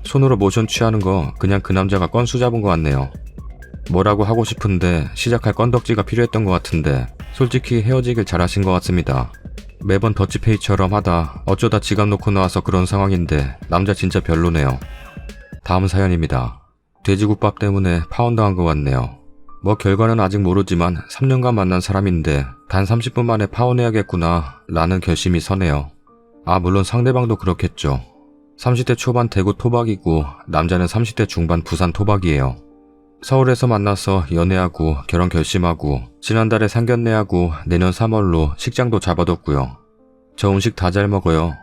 손으로 모션 취하는 거 그냥 그 남자가 건수 잡은 것 같네요. 뭐라고 하고 싶은데 시작할 건덕지가 필요했던 것 같은데 솔직히 헤어지길 잘하신 것 같습니다. 매번 더치페이처럼 하다 어쩌다 지갑 놓고 나와서 그런 상황인데 남자 진짜 별로네요. 다음 사연입니다. 돼지국밥 때문에 파혼당한 것 같네요. 뭐 결과는 아직 모르지만 3년간 만난 사람인데 단 30분 만에 파혼해야겠구나 라는 결심이 서네요. 물론 상대방도 그렇겠죠. 30대 초반 대구 토박이고 남자는 30대 중반 부산 토박이에요. 서울에서 만나서 연애하고 결혼 결심하고 지난달에 상견례하고 내년 3월로 식장도 잡아뒀고요. 저 음식 다 잘 먹어요.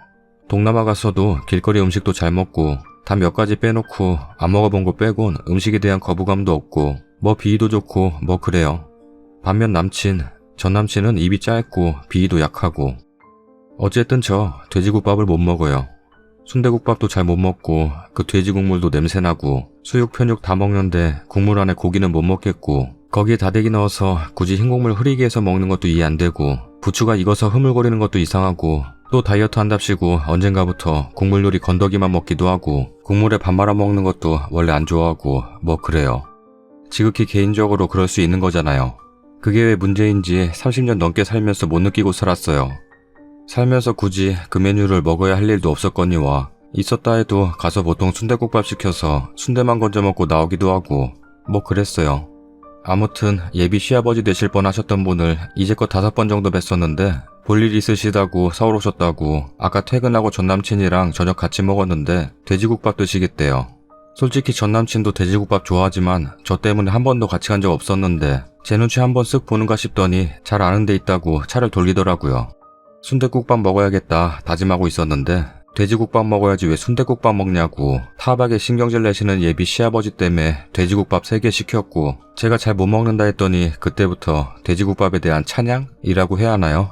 동남아 가서도 길거리 음식도 잘 먹고 단 몇 가지 빼놓고 안 먹어본 거 빼곤 음식에 대한 거부감도 없고 뭐 비위도 좋고 뭐 그래요. 반면 전 남친은 입이 짧고 비위도 약하고 어쨌든 저 돼지국밥을 못 먹어요. 순대국밥도 잘 못 먹고 그 돼지 국물도 냄새나고 수육 편육 다 먹는데 국물 안에 고기는 못 먹겠고 거기에 다대기 넣어서 굳이 흰 국물 흐리게 해서 먹는 것도 이해 안 되고 부추가 익어서 흐물거리는 것도 이상하고 또 다이어트 한답시고 언젠가부터 국물 요리 건더기만 먹기도 하고 국물에 밥 말아 먹는 것도 원래 안 좋아하고 뭐 그래요. 지극히 개인적으로 그럴 수 있는 거잖아요. 그게 왜 문제인지 30년 넘게 살면서 못 느끼고 살았어요. 살면서 굳이 그 메뉴를 먹어야 할 일도 없었거니와 있었다 해도 가서 보통 순댓국밥 시켜서 순대만 건져 먹고 나오기도 하고 뭐 그랬어요. 아무튼 예비 시아버지 되실 뻔하셨던 분을 이제껏 5번 정도 뵀었는데 볼일 있으시다고 서울 오셨다고 아까 퇴근하고 전남친이랑 저녁 같이 먹었는데 돼지국밥 드시겠대요. 솔직히 전남친도 돼지국밥 좋아하지만 저 때문에 한 번도 같이 간 적 없었는데 제 눈치 한번 쓱 보는가 싶더니 잘 아는 데 있다고 차를 돌리더라고요. 순댓국밥 먹어야겠다 다짐하고 있었는데 돼지국밥 먹어야지 왜 순댓국밥 먹냐고 타박에 신경질 내시는 예비 시아버지 때문에 돼지국밥 3개 시켰고 제가 잘 못 먹는다 했더니 그때부터 돼지국밥에 대한 찬양이라고 해야 하나요?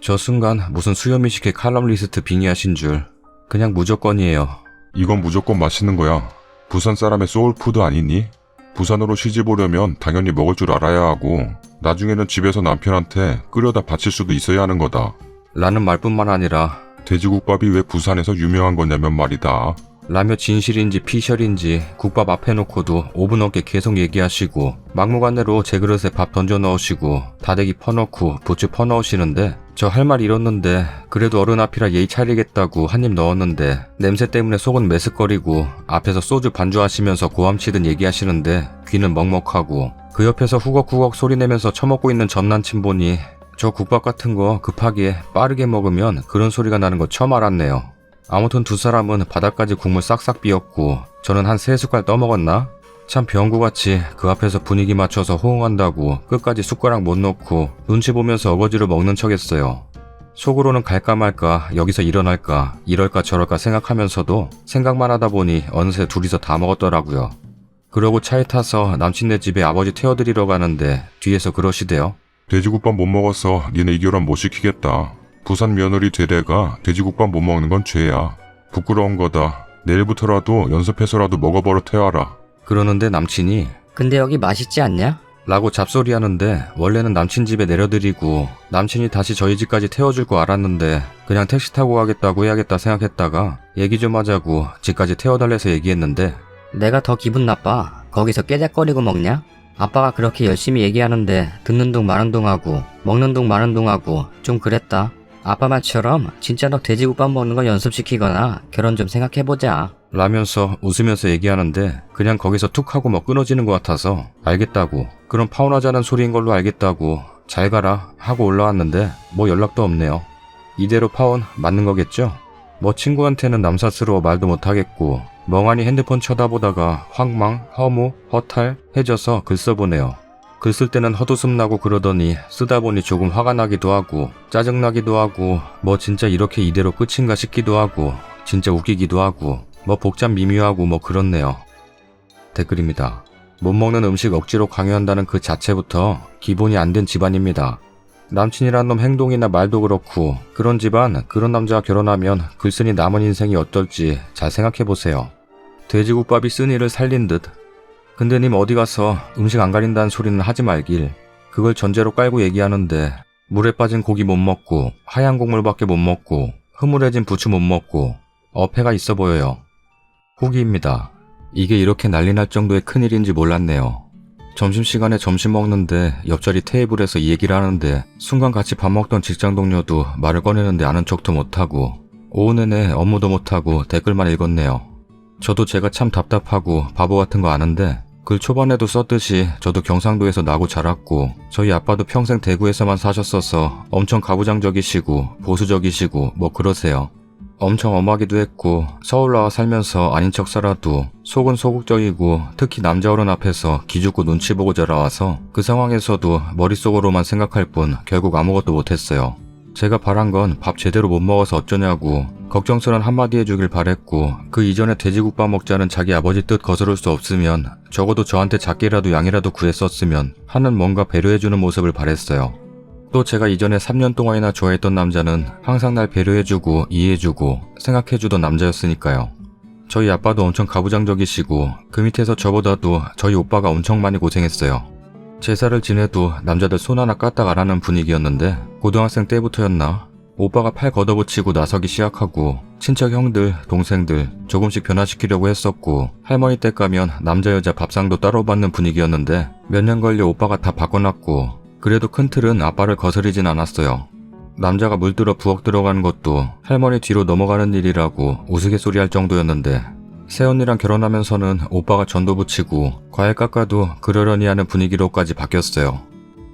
저 순간 무슨 수요미식회 칼럼리스트 빙의하신 줄 그냥 무조건이에요. 이건 무조건 맛있는 거야. 부산 사람의 소울푸드 아니니? 부산으로 시집 오려면 당연히 먹을 줄 알아야 하고 나중에는 집에서 남편한테 끓여다 바칠 수도 있어야 하는 거다. 라는 말뿐만 아니라 돼지국밥이 왜 부산에서 유명한 거냐면 말이다. 라며 진실인지 피셜인지 국밥 앞에 놓고도 5분 넘게 계속 얘기하시고 막무가내로 제 그릇에 밥 던져 넣으시고 다대기 퍼넣고 부추 퍼넣으시는데 저 할 말 잃었는데 그래도 어른 앞이라 예의 차리겠다고 한 입 넣었는데 냄새 때문에 속은 메스꺼리고 앞에서 소주 반주하시면서 고함치듯 얘기하시는데 귀는 먹먹하고 그 옆에서 후걱후걱 소리내면서 처먹고 있는 전남친 보니 저 국밥 같은 거 급하게 빠르게 먹으면 그런 소리가 나는 거 처음 알았네요. 아무튼 두 사람은 바닥까지 국물 싹싹 비었고 저는 한 3숟갈 떠먹었나? 참 병구같이 그 앞에서 분위기 맞춰서 호응한다고 끝까지 숟가락 못 넣고 눈치 보면서 어거지로 먹는 척했어요. 속으로는 갈까 말까 여기서 일어날까 이럴까 저럴까 생각하면서도 생각만 하다 보니 어느새 둘이서 다 먹었더라고요. 그러고 차에 타서 남친네 집에 아버지 태워드리러 가는데 뒤에서 그러시대요. 돼지국밥 못 먹어서 니네 이 결혼 못 시키겠다. 부산 며느리 되래가 돼지국밥 못 먹는 건 죄야. 부끄러운 거다. 내일부터라도 연습해서라도 먹어버려 태워라. 그러는데 남친이 근데 여기 맛있지 않냐? 라고 잡소리하는데 원래는 남친 집에 내려드리고 남친이 다시 저희 집까지 태워줄 거 알았는데 그냥 택시 타고 가겠다고 해야겠다 생각했다가 얘기 좀 하자고 집까지 태워달래서 얘기했는데 내가 더 기분 나빠. 거기서 깨작거리고 먹냐? 아빠가 그렇게 열심히 얘기하는데 듣는 둥 마는 둥 하고 먹는 둥 마는 둥 하고 좀 그랬다. 아빠 말처럼 진짜 너 돼지국밥 먹는 거 연습시키거나 결혼 좀 생각해보자. 라면서 웃으면서 얘기하는데 그냥 거기서 툭 하고 뭐 끊어지는 것 같아서 알겠다고 그럼 파혼하자는 소리인 걸로 알겠다고 잘 가라 하고 올라왔는데 뭐 연락도 없네요. 이대로 파혼 맞는 거겠죠? 뭐 친구한테는 남사스러워 말도 못하겠고 멍하니 핸드폰 쳐다보다가 황망, 허무, 허탈 해져서 글 써보네요. 글 쓸 때는 헛웃음 나고 그러더니 쓰다 보니 조금 화가 나기도 하고 짜증나기도 하고 뭐 진짜 이렇게 이대로 끝인가 싶기도 하고 진짜 웃기기도 하고 뭐 복잡 미묘하고 뭐 그렇네요. 댓글입니다. 못 먹는 음식 억지로 강요한다는 그 자체부터 기본이 안 된 집안입니다. 남친이란 놈 행동이나 말도 그렇고 그런 집안 그런 남자와 결혼하면 글쓴이 남은 인생이 어떨지 잘 생각해보세요. 돼지국밥이 쓴이를 살린 듯. 근데 님 어디 가서 음식 안 가린다는 소리는 하지 말길. 그걸 전제로 깔고 얘기하는데 물에 빠진 고기 못 먹고 하얀 국물밖에 못 먹고 흐물해진 부추 못 먹고 어폐가 있어 보여요. 후기입니다. 이게 이렇게 난리 날 정도의 큰일인지 몰랐네요. 점심시간에 점심 먹는데 옆자리 테이블에서 이 얘기를 하는데 순간 같이 밥 먹던 직장 동료도 말을 꺼내는데 아는 척도 못하고 오후 내내 업무도 못하고 댓글만 읽었네요. 저도 제가 참 답답하고 바보 같은 거 아는데 글 초반에도 썼듯이 저도 경상도에서 나고 자랐고 저희 아빠도 평생 대구에서만 사셨어서 엄청 가부장적이시고 보수적이시고 뭐 그러세요. 엄청 엄하기도 했고 서울 나와 살면서 아닌 척 살아도 속은 소극적이고 특히 남자 어른 앞에서 기죽고 눈치 보고 자라와서 그 상황에서도 머릿속으로만 생각할 뿐 결국 아무것도 못했어요. 제가 바란 건 밥 제대로 못 먹어서 어쩌냐고 걱정스런 한마디 해주길 바랬고 그 이전에 돼지국밥 먹자는 자기 아버지 뜻 거스를 수 없으면 적어도 저한테 작게라도 양이라도 구했었으면 하는 뭔가 배려해주는 모습을 바랬어요. 또 제가 이전에 3년 동안이나 좋아했던 남자는 항상 날 배려해주고 이해해주고 생각해주던 남자였으니까요. 저희 아빠도 엄청 가부장적이시고 그 밑에서 저보다도 저희 오빠가 엄청 많이 고생했어요. 제사를 지내도 남자들 손 하나 까딱 안 하는 분위기였는데 고등학생 때부터였나 오빠가 팔 걷어붙이고 나서기 시작하고 친척 형들, 동생들 조금씩 변화시키려고 했었고 할머니 댁 가면 남자 여자 밥상도 따로 받는 분위기였는데 몇 년 걸려 오빠가 다 바꿔놨고 그래도 큰 틀은 아빠를 거스르진 않았어요. 남자가 물들어 부엌 들어가는 것도 할머니 뒤로 넘어가는 일이라고 우스갯소리할 정도였는데 새언니랑 결혼하면서는 오빠가 전도 붙이고 과일 깎아도 그러려니 하는 분위기로까지 바뀌었어요.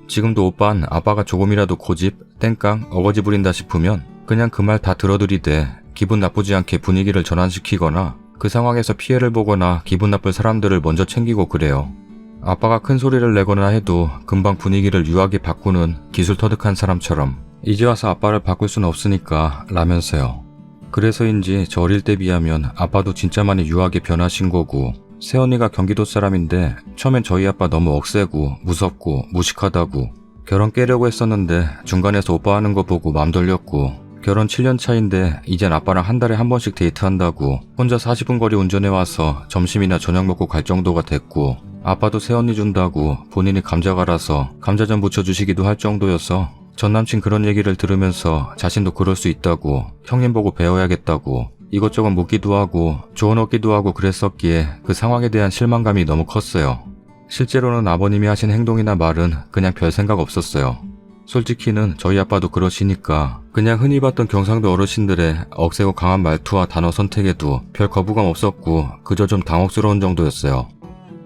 지금도 오빤 아빠가 조금이라도 고집, 땡깡, 어거지 부린다 싶으면 그냥 그 말 다 들어들이되 기분 나쁘지 않게 분위기를 전환시키거나 그 상황에서 피해를 보거나 기분 나쁠 사람들을 먼저 챙기고 그래요. 아빠가 큰 소리를 내거나 해도 금방 분위기를 유하게 바꾸는 기술 터득한 사람처럼 이제 와서 아빠를 바꿀 순 없으니까 라면서요. 그래서인지 저 어릴 때 비하면 아빠도 진짜 많이 유하게 변하신 거고 새언니가 경기도 사람인데 처음엔 저희 아빠 너무 억세고 무섭고 무식하다고 결혼 깨려고 했었는데 중간에서 오빠 하는 거 보고 맘 돌렸고 결혼 7년 차인데 이젠 아빠랑 한 달에 한 번씩 데이트한다고 혼자 40분 거리 운전해와서 점심이나 저녁 먹고 갈 정도가 됐고 아빠도 새언니 준다고 본인이 감자 갈아서 감자전 부쳐주시기도 할 정도여서 전남친 그런 얘기를 들으면서 자신도 그럴 수 있다고 형님 보고 배워야겠다고 이것저것 묻기도 하고 조언 얻기도 하고 그랬었기에 그 상황에 대한 실망감이 너무 컸어요. 실제로는 아버님이 하신 행동이나 말은 그냥 별 생각 없었어요. 솔직히는 저희 아빠도 그러시니까 그냥 흔히 봤던 경상도 어르신들의 억세고 강한 말투와 단어 선택에도 별 거부감 없었고 그저 좀 당혹스러운 정도였어요.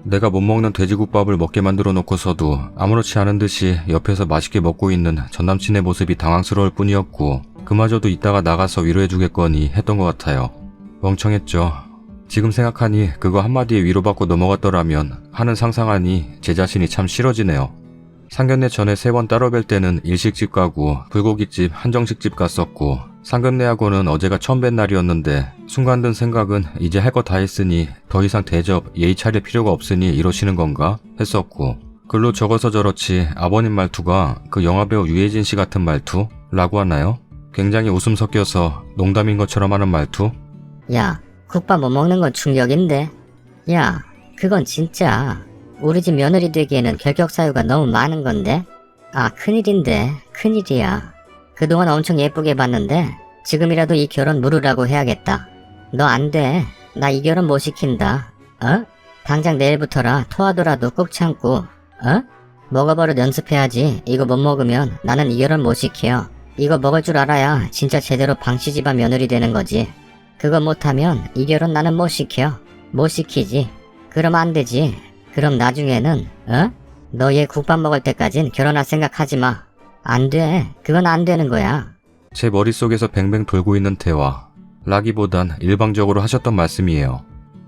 내가 못 먹는 돼지국밥을 먹게 만들어 놓고서도 아무렇지 않은 듯이 옆에서 맛있게 먹고 있는 전남친의 모습이 당황스러울 뿐이었고 그마저도 이따가 나가서 위로해주겠거니 했던 것 같아요. 멍청했죠. 지금 생각하니 그거 한마디에 위로받고 넘어갔더라면 하는 상상하니 제 자신이 참 싫어지네요. 상견례 전에 3번 따로 뵐 때는 일식집 가고 불고기집, 한정식집 갔었고 상견례하고는 어제가 처음 뵌 날이었는데 순간 든 생각은 이제 할 거 다 했으니 더 이상 대접, 예의 차릴 필요가 없으니 이러시는 건가 했었고 글로 적어서 저렇지 아버님 말투가 그 영화배우 유해진 씨 같은 말투라고 하나요? 굉장히 웃음 섞여서 농담인 것처럼 하는 말투? 야, 국밥 못 먹는 건 충격인데. 야, 그건 진짜 우리 집 며느리 되기에는 결격 사유가 너무 많은 건데. 아, 큰일인데, 큰일이야. 그동안 엄청 예쁘게 봤는데 지금이라도 이 결혼 무르라고 해야겠다. 너 안 돼. 나 이 결혼 못 시킨다. 어? 당장 내일부터라 토하더라도 꾹 참고. 어? 먹어버릇 연습해야지. 이거 못 먹으면 나는 이 결혼 못 시켜. 이거 먹을 줄 알아야 진짜 제대로 방씨 집안 며느리 되는 거지. 그거 못하면 이 결혼 나는 못 시켜. 못 시키지. 그럼 안 되지. 그럼 나중에는 너 얘 국밥 먹을 때까진 결혼할 생각하지 마. 안 돼. 그건 안 되는 거야. 제 머릿속에서 뱅뱅 돌고 있는 대화. 라기보단 일방적으로 하셨던 말씀이에요.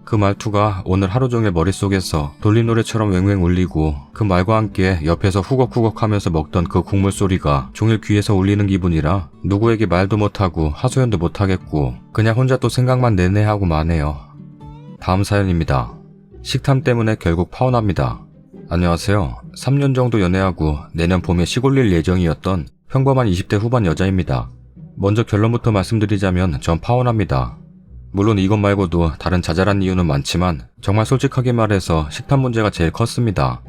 그 말투가 오늘 하루 종일 머릿속에서 돌림노래처럼 왱왱 울리고 그 말과 함께 옆에서 후걱후걱 하면서 먹던 그 국물 소리가 종일 귀에서 울리는 기분이라 누구에게 말도 못하고 하소연도 못하겠고 그냥 혼자 또 생각만 내내 하고 마네요. 다음 사연입니다. 식탐 때문에 결국 파혼합니다. 안녕하세요. 3년 정도 연애하고 내년 봄에 시골릴 예정이었던 평범한 20대 후반 여자입니다. 먼저 결론부터 말씀드리자면 전 파혼합니다. 물론 이것 말고도 다른 자잘한 이유는 많지만 정말 솔직하게 말해서 식탐 문제가 제일 컸습니다.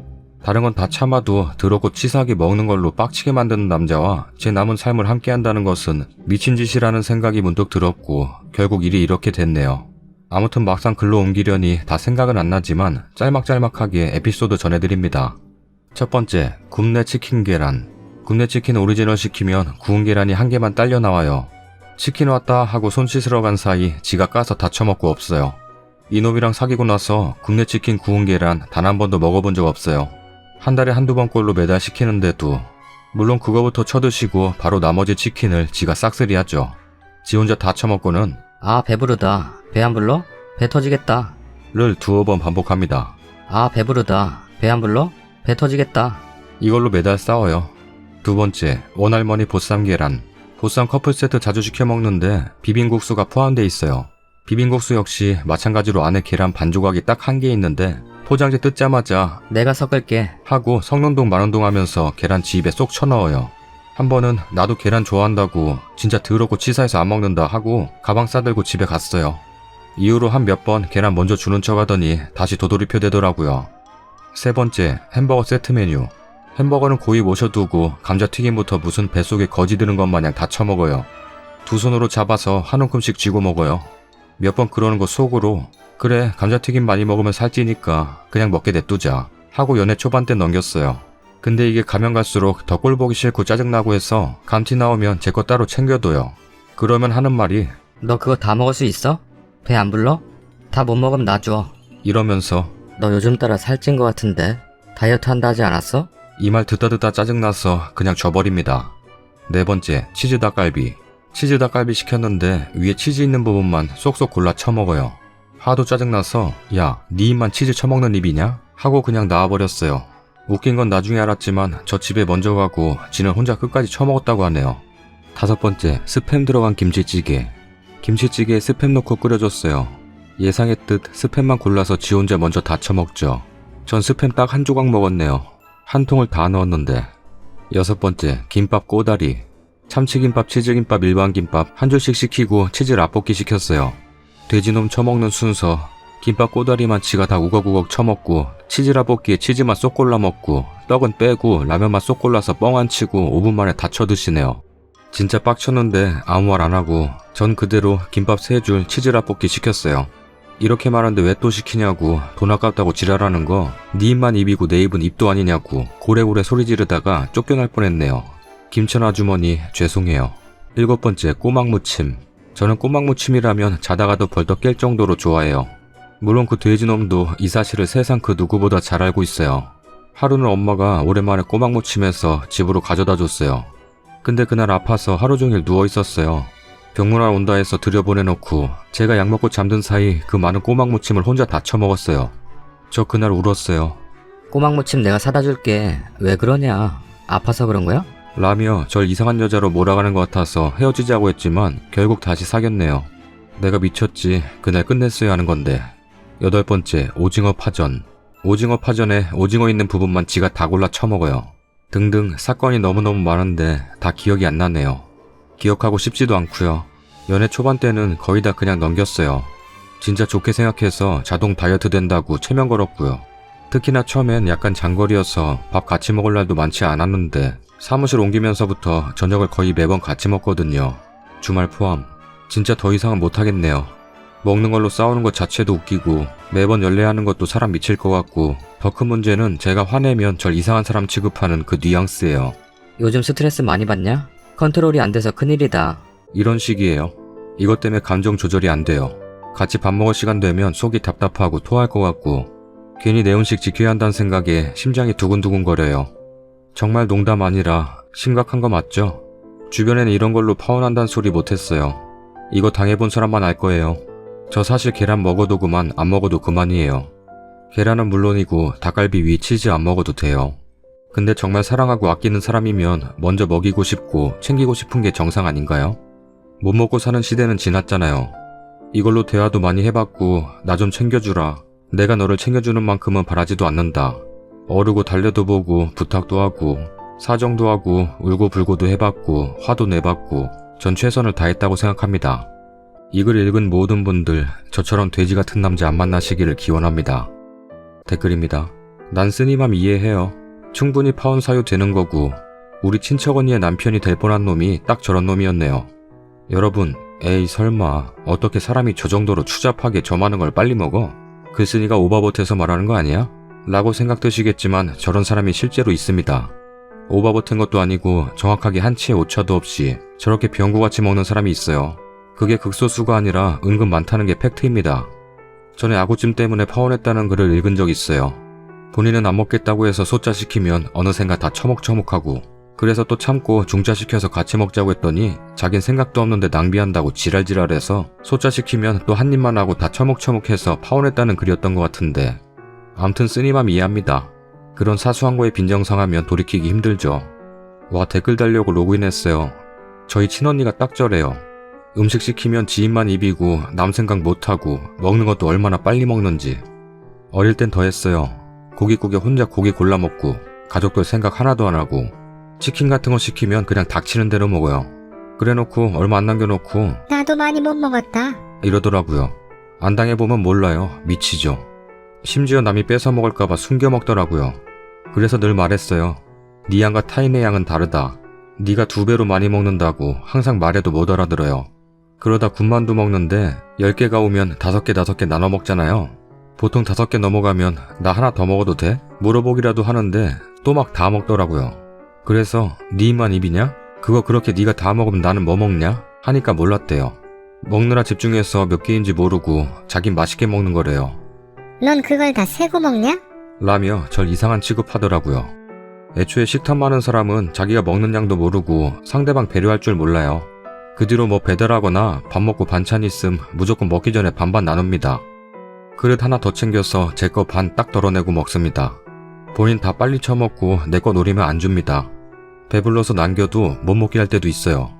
다른 건 다 참아도 더럽고 치사하게 먹는 걸로 빡치게 만드는 남자와 제 남은 삶을 함께 한다는 것은 미친 짓이라는 생각이 문득 들었고 결국 일이 이렇게 됐네요. 아무튼 막상 글로 옮기려니 다 생각은 안 나지만 짤막짤막하게 에피소드 전해드립니다. 첫 번째, 굽네 치킨 계란. 굽네 치킨 오리지널 시키면 구운 계란이 한 개만 딸려 나와요. 치킨 왔다 하고 손 씻으러 간 사이 지가 까서 다 처먹고 없어요. 이놈이랑 사귀고 나서 굽네 치킨 구운 계란 단 한 번도 먹어본 적 없어요. 한 달에 한두 번꼴로 매달 시키는데도 물론 그거부터 쳐드시고 바로 나머지 치킨을 지가 싹쓸이 하죠. 지 혼자 다 처먹고는 아, 배부르다. 배 안 불러? 배 터지겠다. 를 두어 번 반복합니다. 아, 배부르다. 배 안 불러? 배 터지겠다. 이걸로 매달 싸워요. 두 번째, 원할머니 보쌈 계란. 보쌈 커플 세트 자주 시켜 먹는데 비빔국수가 포함되어 있어요. 비빔국수 역시 마찬가지로 안에 계란 반 조각이 딱 한 개 있는데 포장지 뜯자마자 내가 섞을게. 하고 성능동 만원동 하면서 계란 지 입에 쏙 쳐넣어요. 한 번은 나도 계란 좋아한다고 진짜 더럽고 치사해서 안 먹는다 하고 가방 싸들고 집에 갔어요. 이후로 한 몇 번 계란 먼저 주는 척 하더니 다시 도돌이표 되더라고요. 세 번째, 햄버거 세트 메뉴. 햄버거는 고이 모셔두고 감자튀김부터 무슨 뱃속에 거지 드는 것 마냥 다 처먹어요. 두 손으로 잡아서 한 움큼씩 쥐고 먹어요. 몇 번 그러는 거 속으로 그래 감자튀김 많이 먹으면 살찌니까 그냥 먹게 냅두자 하고 연애 초반 때 넘겼어요. 근데 이게 가면 갈수록 더 꼴 보기 싫고 짜증나고 해서 감튀 나오면 제 거 따로 챙겨둬요. 그러면 하는 말이 너 그거 다 먹을 수 있어? 배 안 불러? 다 못 먹으면 놔줘. 이러면서 너 요즘 따라 살찐 거 같은데 다이어트 한다 하지 않았어? 이 말 듣다 짜증나서 그냥 줘버립니다. 네 번째, 치즈 닭갈비. 치즈 닭갈비 시켰는데 위에 치즈 있는 부분만 쏙쏙 골라 쳐먹어요. 하도 짜증나서 야, 네 입만 치즈 쳐먹는 입이냐? 하고 그냥 나와버렸어요. 웃긴 건 나중에 알았지만 저 집에 먼저 가고 지는 혼자 끝까지 처먹었다고 하네요. 다섯 번째, 스팸 들어간 김치찌개. 김치찌개에 스팸 넣고 끓여줬어요. 예상했듯 스팸만 골라서 지 혼자 먼저 다 처먹죠. 전 스팸 딱 한 조각 먹었네요. 한 통을 다 넣었는데. 여섯 번째, 김밥 꼬다리. 참치김밥, 치즈김밥, 일반 김밥 한 줄씩 시키고 치즈 라볶이 시켰어요. 돼지놈 처먹는 순서. 김밥 꼬다리만 지가 다 우걱우걱 처먹고 치즈 라볶이에 치즈만 쏙 골라 먹고 떡은 빼고 라면만 쏙 골라서 뻥 안 치고 5분 만에 다 쳐드시네요. 진짜 빡쳤는데 아무 말 안 하고 전 그대로 김밥 3줄 치즈 라볶이 시켰어요. 이렇게 말하는데 왜 또 시키냐고 돈 아깝다고 지랄하는 거 네 입만 입이고 내 입은 입도 아니냐고 고래고래 소리 지르다가 쫓겨날 뻔했네요. 김천 아주머니 죄송해요. 일곱 번째, 꼬막무침. 저는 꼬막무침이라면 자다가도 벌떡 깰 정도로 좋아해요. 물론 그 돼지놈도 이 사실을 세상 그 누구보다 잘 알고 있어요. 하루는 엄마가 오랜만에 꼬막무침해서 집으로 가져다 줬어요. 근데 그날 아파서 하루 종일 누워 있었어요. 병문안 온다 해서 들여보내놓고 제가 약 먹고 잠든 사이 그 많은 꼬막무침을 혼자 다 처먹었어요. 저 그날 울었어요. 꼬막무침 내가 사다 줄게. 왜 그러냐? 아파서 그런 거야? 라며 절 이상한 여자로 몰아가는 것 같아서 헤어지자고 했지만 결국 다시 사귀었네요. 내가 미쳤지. 그날 끝냈어야 하는 건데. 여덟 번째, 오징어 파전. 오징어 파전에 오징어 있는 부분만 지가 다 골라 처먹어요. 등등 사건이 너무너무 많은데 다 기억이 안 나네요. 기억하고 싶지도 않고요. 연애 초반 때는 거의 다 그냥 넘겼어요. 진짜 좋게 생각해서 자동 다이어트 된다고 체면 걸었고요. 특히나 처음엔 약간 장거리여서 밥 같이 먹을 날도 많지 않았는데 사무실 옮기면서부터 저녁을 거의 매번 같이 먹거든요. 주말 포함. 진짜 더 이상은 못하겠네요. 먹는 걸로 싸우는 것 자체도 웃기고 매번 연애하는 것도 사람 미칠 것 같고 더 큰 문제는 제가 화내면 절 이상한 사람 취급하는 그 뉘앙스예요. 요즘 스트레스 많이 받냐? 컨트롤이 안 돼서 큰일이다. 이런 식이에요. 이것 때문에 감정 조절이 안 돼요. 같이 밥 먹을 시간 되면 속이 답답하고 토할 것 같고 괜히 내 음식 지켜야 한다는 생각에 심장이 두근두근거려요. 정말 농담 아니라 심각한 거 맞죠? 주변에는 이런 걸로 파혼한다는 소리 못했어요. 이거 당해본 사람만 알 거예요. 저 사실 계란 먹어도 그만 안 먹어도 그만이에요. 계란은 물론이고 닭갈비 위 치즈 안 먹어도 돼요. 근데 정말 사랑하고 아끼는 사람이면 먼저 먹이고 싶고 챙기고 싶은 게 정상 아닌가요? 못 먹고 사는 시대는 지났잖아요. 이걸로 대화도 많이 해봤고 나 좀 챙겨주라. 내가 너를 챙겨주는 만큼은 바라지도 않는다. 어르고 달래도 보고 부탁도 하고 사정도 하고 울고 불고도 해봤고 화도 내봤고 전 최선을 다했다고 생각합니다. 이 글 읽은 모든 분들 저처럼 돼지 같은 남자 안 만나시기를 기원합니다. 댓글입니다. 난 쓰니맘 이해해요. 충분히 파혼 사유 되는 거고 우리 친척 언니의 남편이 될 뻔한 놈이 딱 저런 놈이었네요. 여러분, 에이 설마 어떻게 사람이 저 정도로 추잡하게 저 많은 걸 빨리 먹어? 글쓴이가 오바봇해서 말하는 거 아니야? 라고 생각드시겠지만 저런 사람이 실제로 있습니다. 오바봇한 것도 아니고 정확하게 한 치의 오차도 없이 저렇게 병구같이 먹는 사람이 있어요. 그게 극소수가 아니라 은근 많다는 게 팩트입니다. 전에 아구찜 때문에 파혼했다는 글을 읽은 적 있어요. 본인은 안 먹겠다고 해서 소짜 시키면 어느샌가 다 처먹처먹하고 그래서 또 참고 중짜 시켜서 같이 먹자고 했더니 자긴 생각도 없는데 낭비한다고 지랄지랄해서 소짜 시키면 또 한 입만 하고 다 처먹처먹해서 파혼했다는 글이었던 것 같은데 암튼 쓰니맘 이해합니다. 그런 사소한 거에 빈정상하면 돌이키기 힘들죠. 와 댓글 달려고 로그인했어요. 저희 친언니가 딱 저래요. 음식 시키면 지 입만 입이고 남 생각 못하고 먹는 것도 얼마나 빨리 먹는지. 어릴 땐 더 했어요. 고깃국에 혼자 고기 골라 먹고 가족들 생각 하나도 안 하고 치킨 같은 거 시키면 그냥 닥치는 대로 먹어요. 그래놓고 얼마 안 남겨놓고 나도 많이 못 먹었다. 이러더라고요. 안 당해보면 몰라요. 미치죠. 심지어 남이 뺏어 먹을까봐 숨겨 먹더라고요. 그래서 늘 말했어요. 네 양과 타인의 양은 다르다. 네가 2배로 많이 먹는다고 항상 말해도 못 알아들어요. 그러다 군만두 먹는데 10개가 오면 5개 나눠 먹잖아요. 보통 5개 넘어가면 나 하나 더 먹어도 돼? 물어보기라도 하는데 또 막 다 먹더라고요. 그래서 네 입만 입이냐? 그거 그렇게 네가 다 먹으면 나는 뭐 먹냐? 하니까 몰랐대요. 먹느라 집중해서 몇 개인지 모르고 자긴 맛있게 먹는 거래요. 넌 그걸 다 세고 먹냐? 라며 절 이상한 취급하더라고요. 애초에 식탐 많은 사람은 자기가 먹는 양도 모르고 상대방 배려할 줄 몰라요. 그 뒤로 뭐 배달하거나 밥 먹고 반찬 있음 무조건 먹기 전에 반반 나눕니다. 그릇 하나 더 챙겨서 제 거 반 딱 덜어내고 먹습니다. 본인 다 빨리 처먹고 내 거 노리면 안 줍니다. 배불러서 남겨도 못 먹게 할 때도 있어요.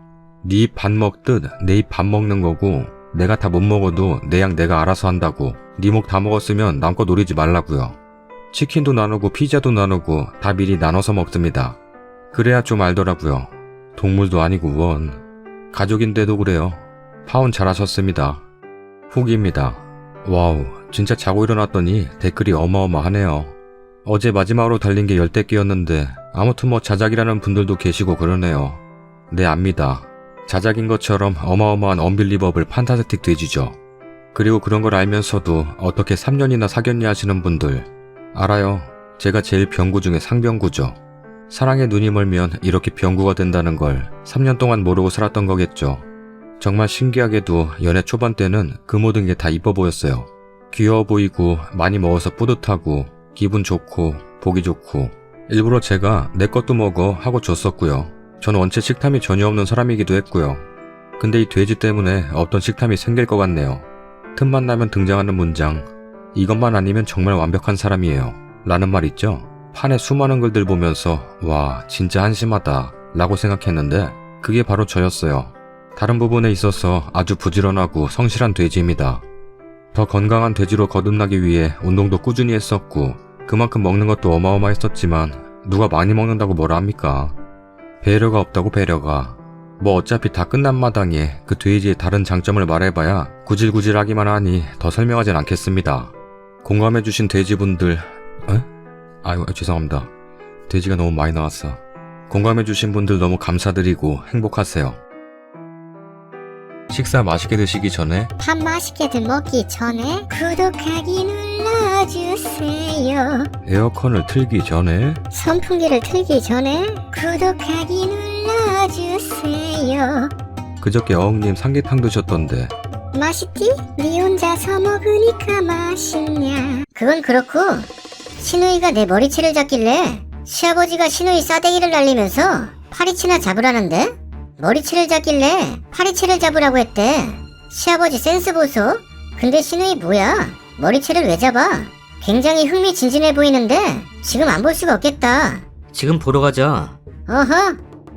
네 입 반 먹듯 내 입 반 먹는 거고 내가 다 못 먹어도 내 양 내가 알아서 한다고. 네 목 다 먹었으면 남 거 노리지 말라고요. 치킨도 나누고 피자도 나누고 다 미리 나눠서 먹습니다. 그래야 좀 알더라고요. 동물도 아니고 원. 가족인데도 그래요. 파혼 잘하셨습니다. 후기입니다. 와우, 진짜 자고 일어났더니 댓글이 어마어마하네요. 어제 마지막으로 달린 게 10대 개였는데 아무튼 뭐 자작이라는 분들도 계시고 그러네요. 네, 압니다. 자작인 것처럼 어마어마한 언빌리버블 판타스틱 돼지죠. 그리고 그런 걸 알면서도 어떻게 3년이나 사귀었냐 하시는 분들 알아요. 제가 제일 병구 중에 상병구죠. 사랑에 눈이 멀면 이렇게 병구가 된다는 걸 3년 동안 모르고 살았던 거겠죠. 정말 신기하게도 연애 초반 때는 그 모든 게 다 이뻐 보였어요. 귀여워 보이고 많이 먹어서 뿌듯하고 기분 좋고 보기 좋고 일부러 제가 내 것도 먹어 하고 줬었고요. 저는 원체 식탐이 전혀 없는 사람이기도 했고요. 근데 이 돼지 때문에 없던 식탐이 생길 것 같네요. 틈만 나면 등장하는 문장, 이것만 아니면 정말 완벽한 사람이에요 라는 말 있죠. 판에 수많은 글들 보면서 와, 진짜 한심하다 라고 생각했는데 그게 바로 저였어요. 다른 부분에 있어서 아주 부지런하고 성실한 돼지입니다. 더 건강한 돼지로 거듭나기 위해 운동도 꾸준히 했었고 그만큼 먹는 것도 어마어마했었지만 누가 많이 먹는다고 뭐라 합니까? 배려가 없다고 배려가. 뭐 어차피 다 끝난 마당에 그 돼지의 다른 장점을 말해봐야 구질구질하기만 하니 더 설명하진 않겠습니다. 공감해주신 돼지분들 아유 죄송합니다. 돼지가 너무 많이 나왔어. 공감해주신 분들 너무 감사드리고 행복하세요. 식사 맛있게 드시기 전에 밥 맛있게들 먹기 전에 구독하기 눌러주세요. 에어컨을 틀기 전에 선풍기를 틀기 전에 구독하기 눌러주세요. 그저께 어흥님 삼계탕 드셨던데 맛있지? 네 혼자서 먹으니까 맛있냐. 그건 그렇고 신우이가 내 머리채를 잡길래 시아버지가 신우이 싸대기를 날리면서 파리채나 잡으라는데 머리채를 잡길래 파리채를 잡으라고 했대. 시아버지 센스 보소. 근데 신우이 뭐야? 머리채를 왜 잡아? 굉장히 흥미진진해 보이는데 지금 안 볼 수가 없겠다. 지금 보러 가자. 어허,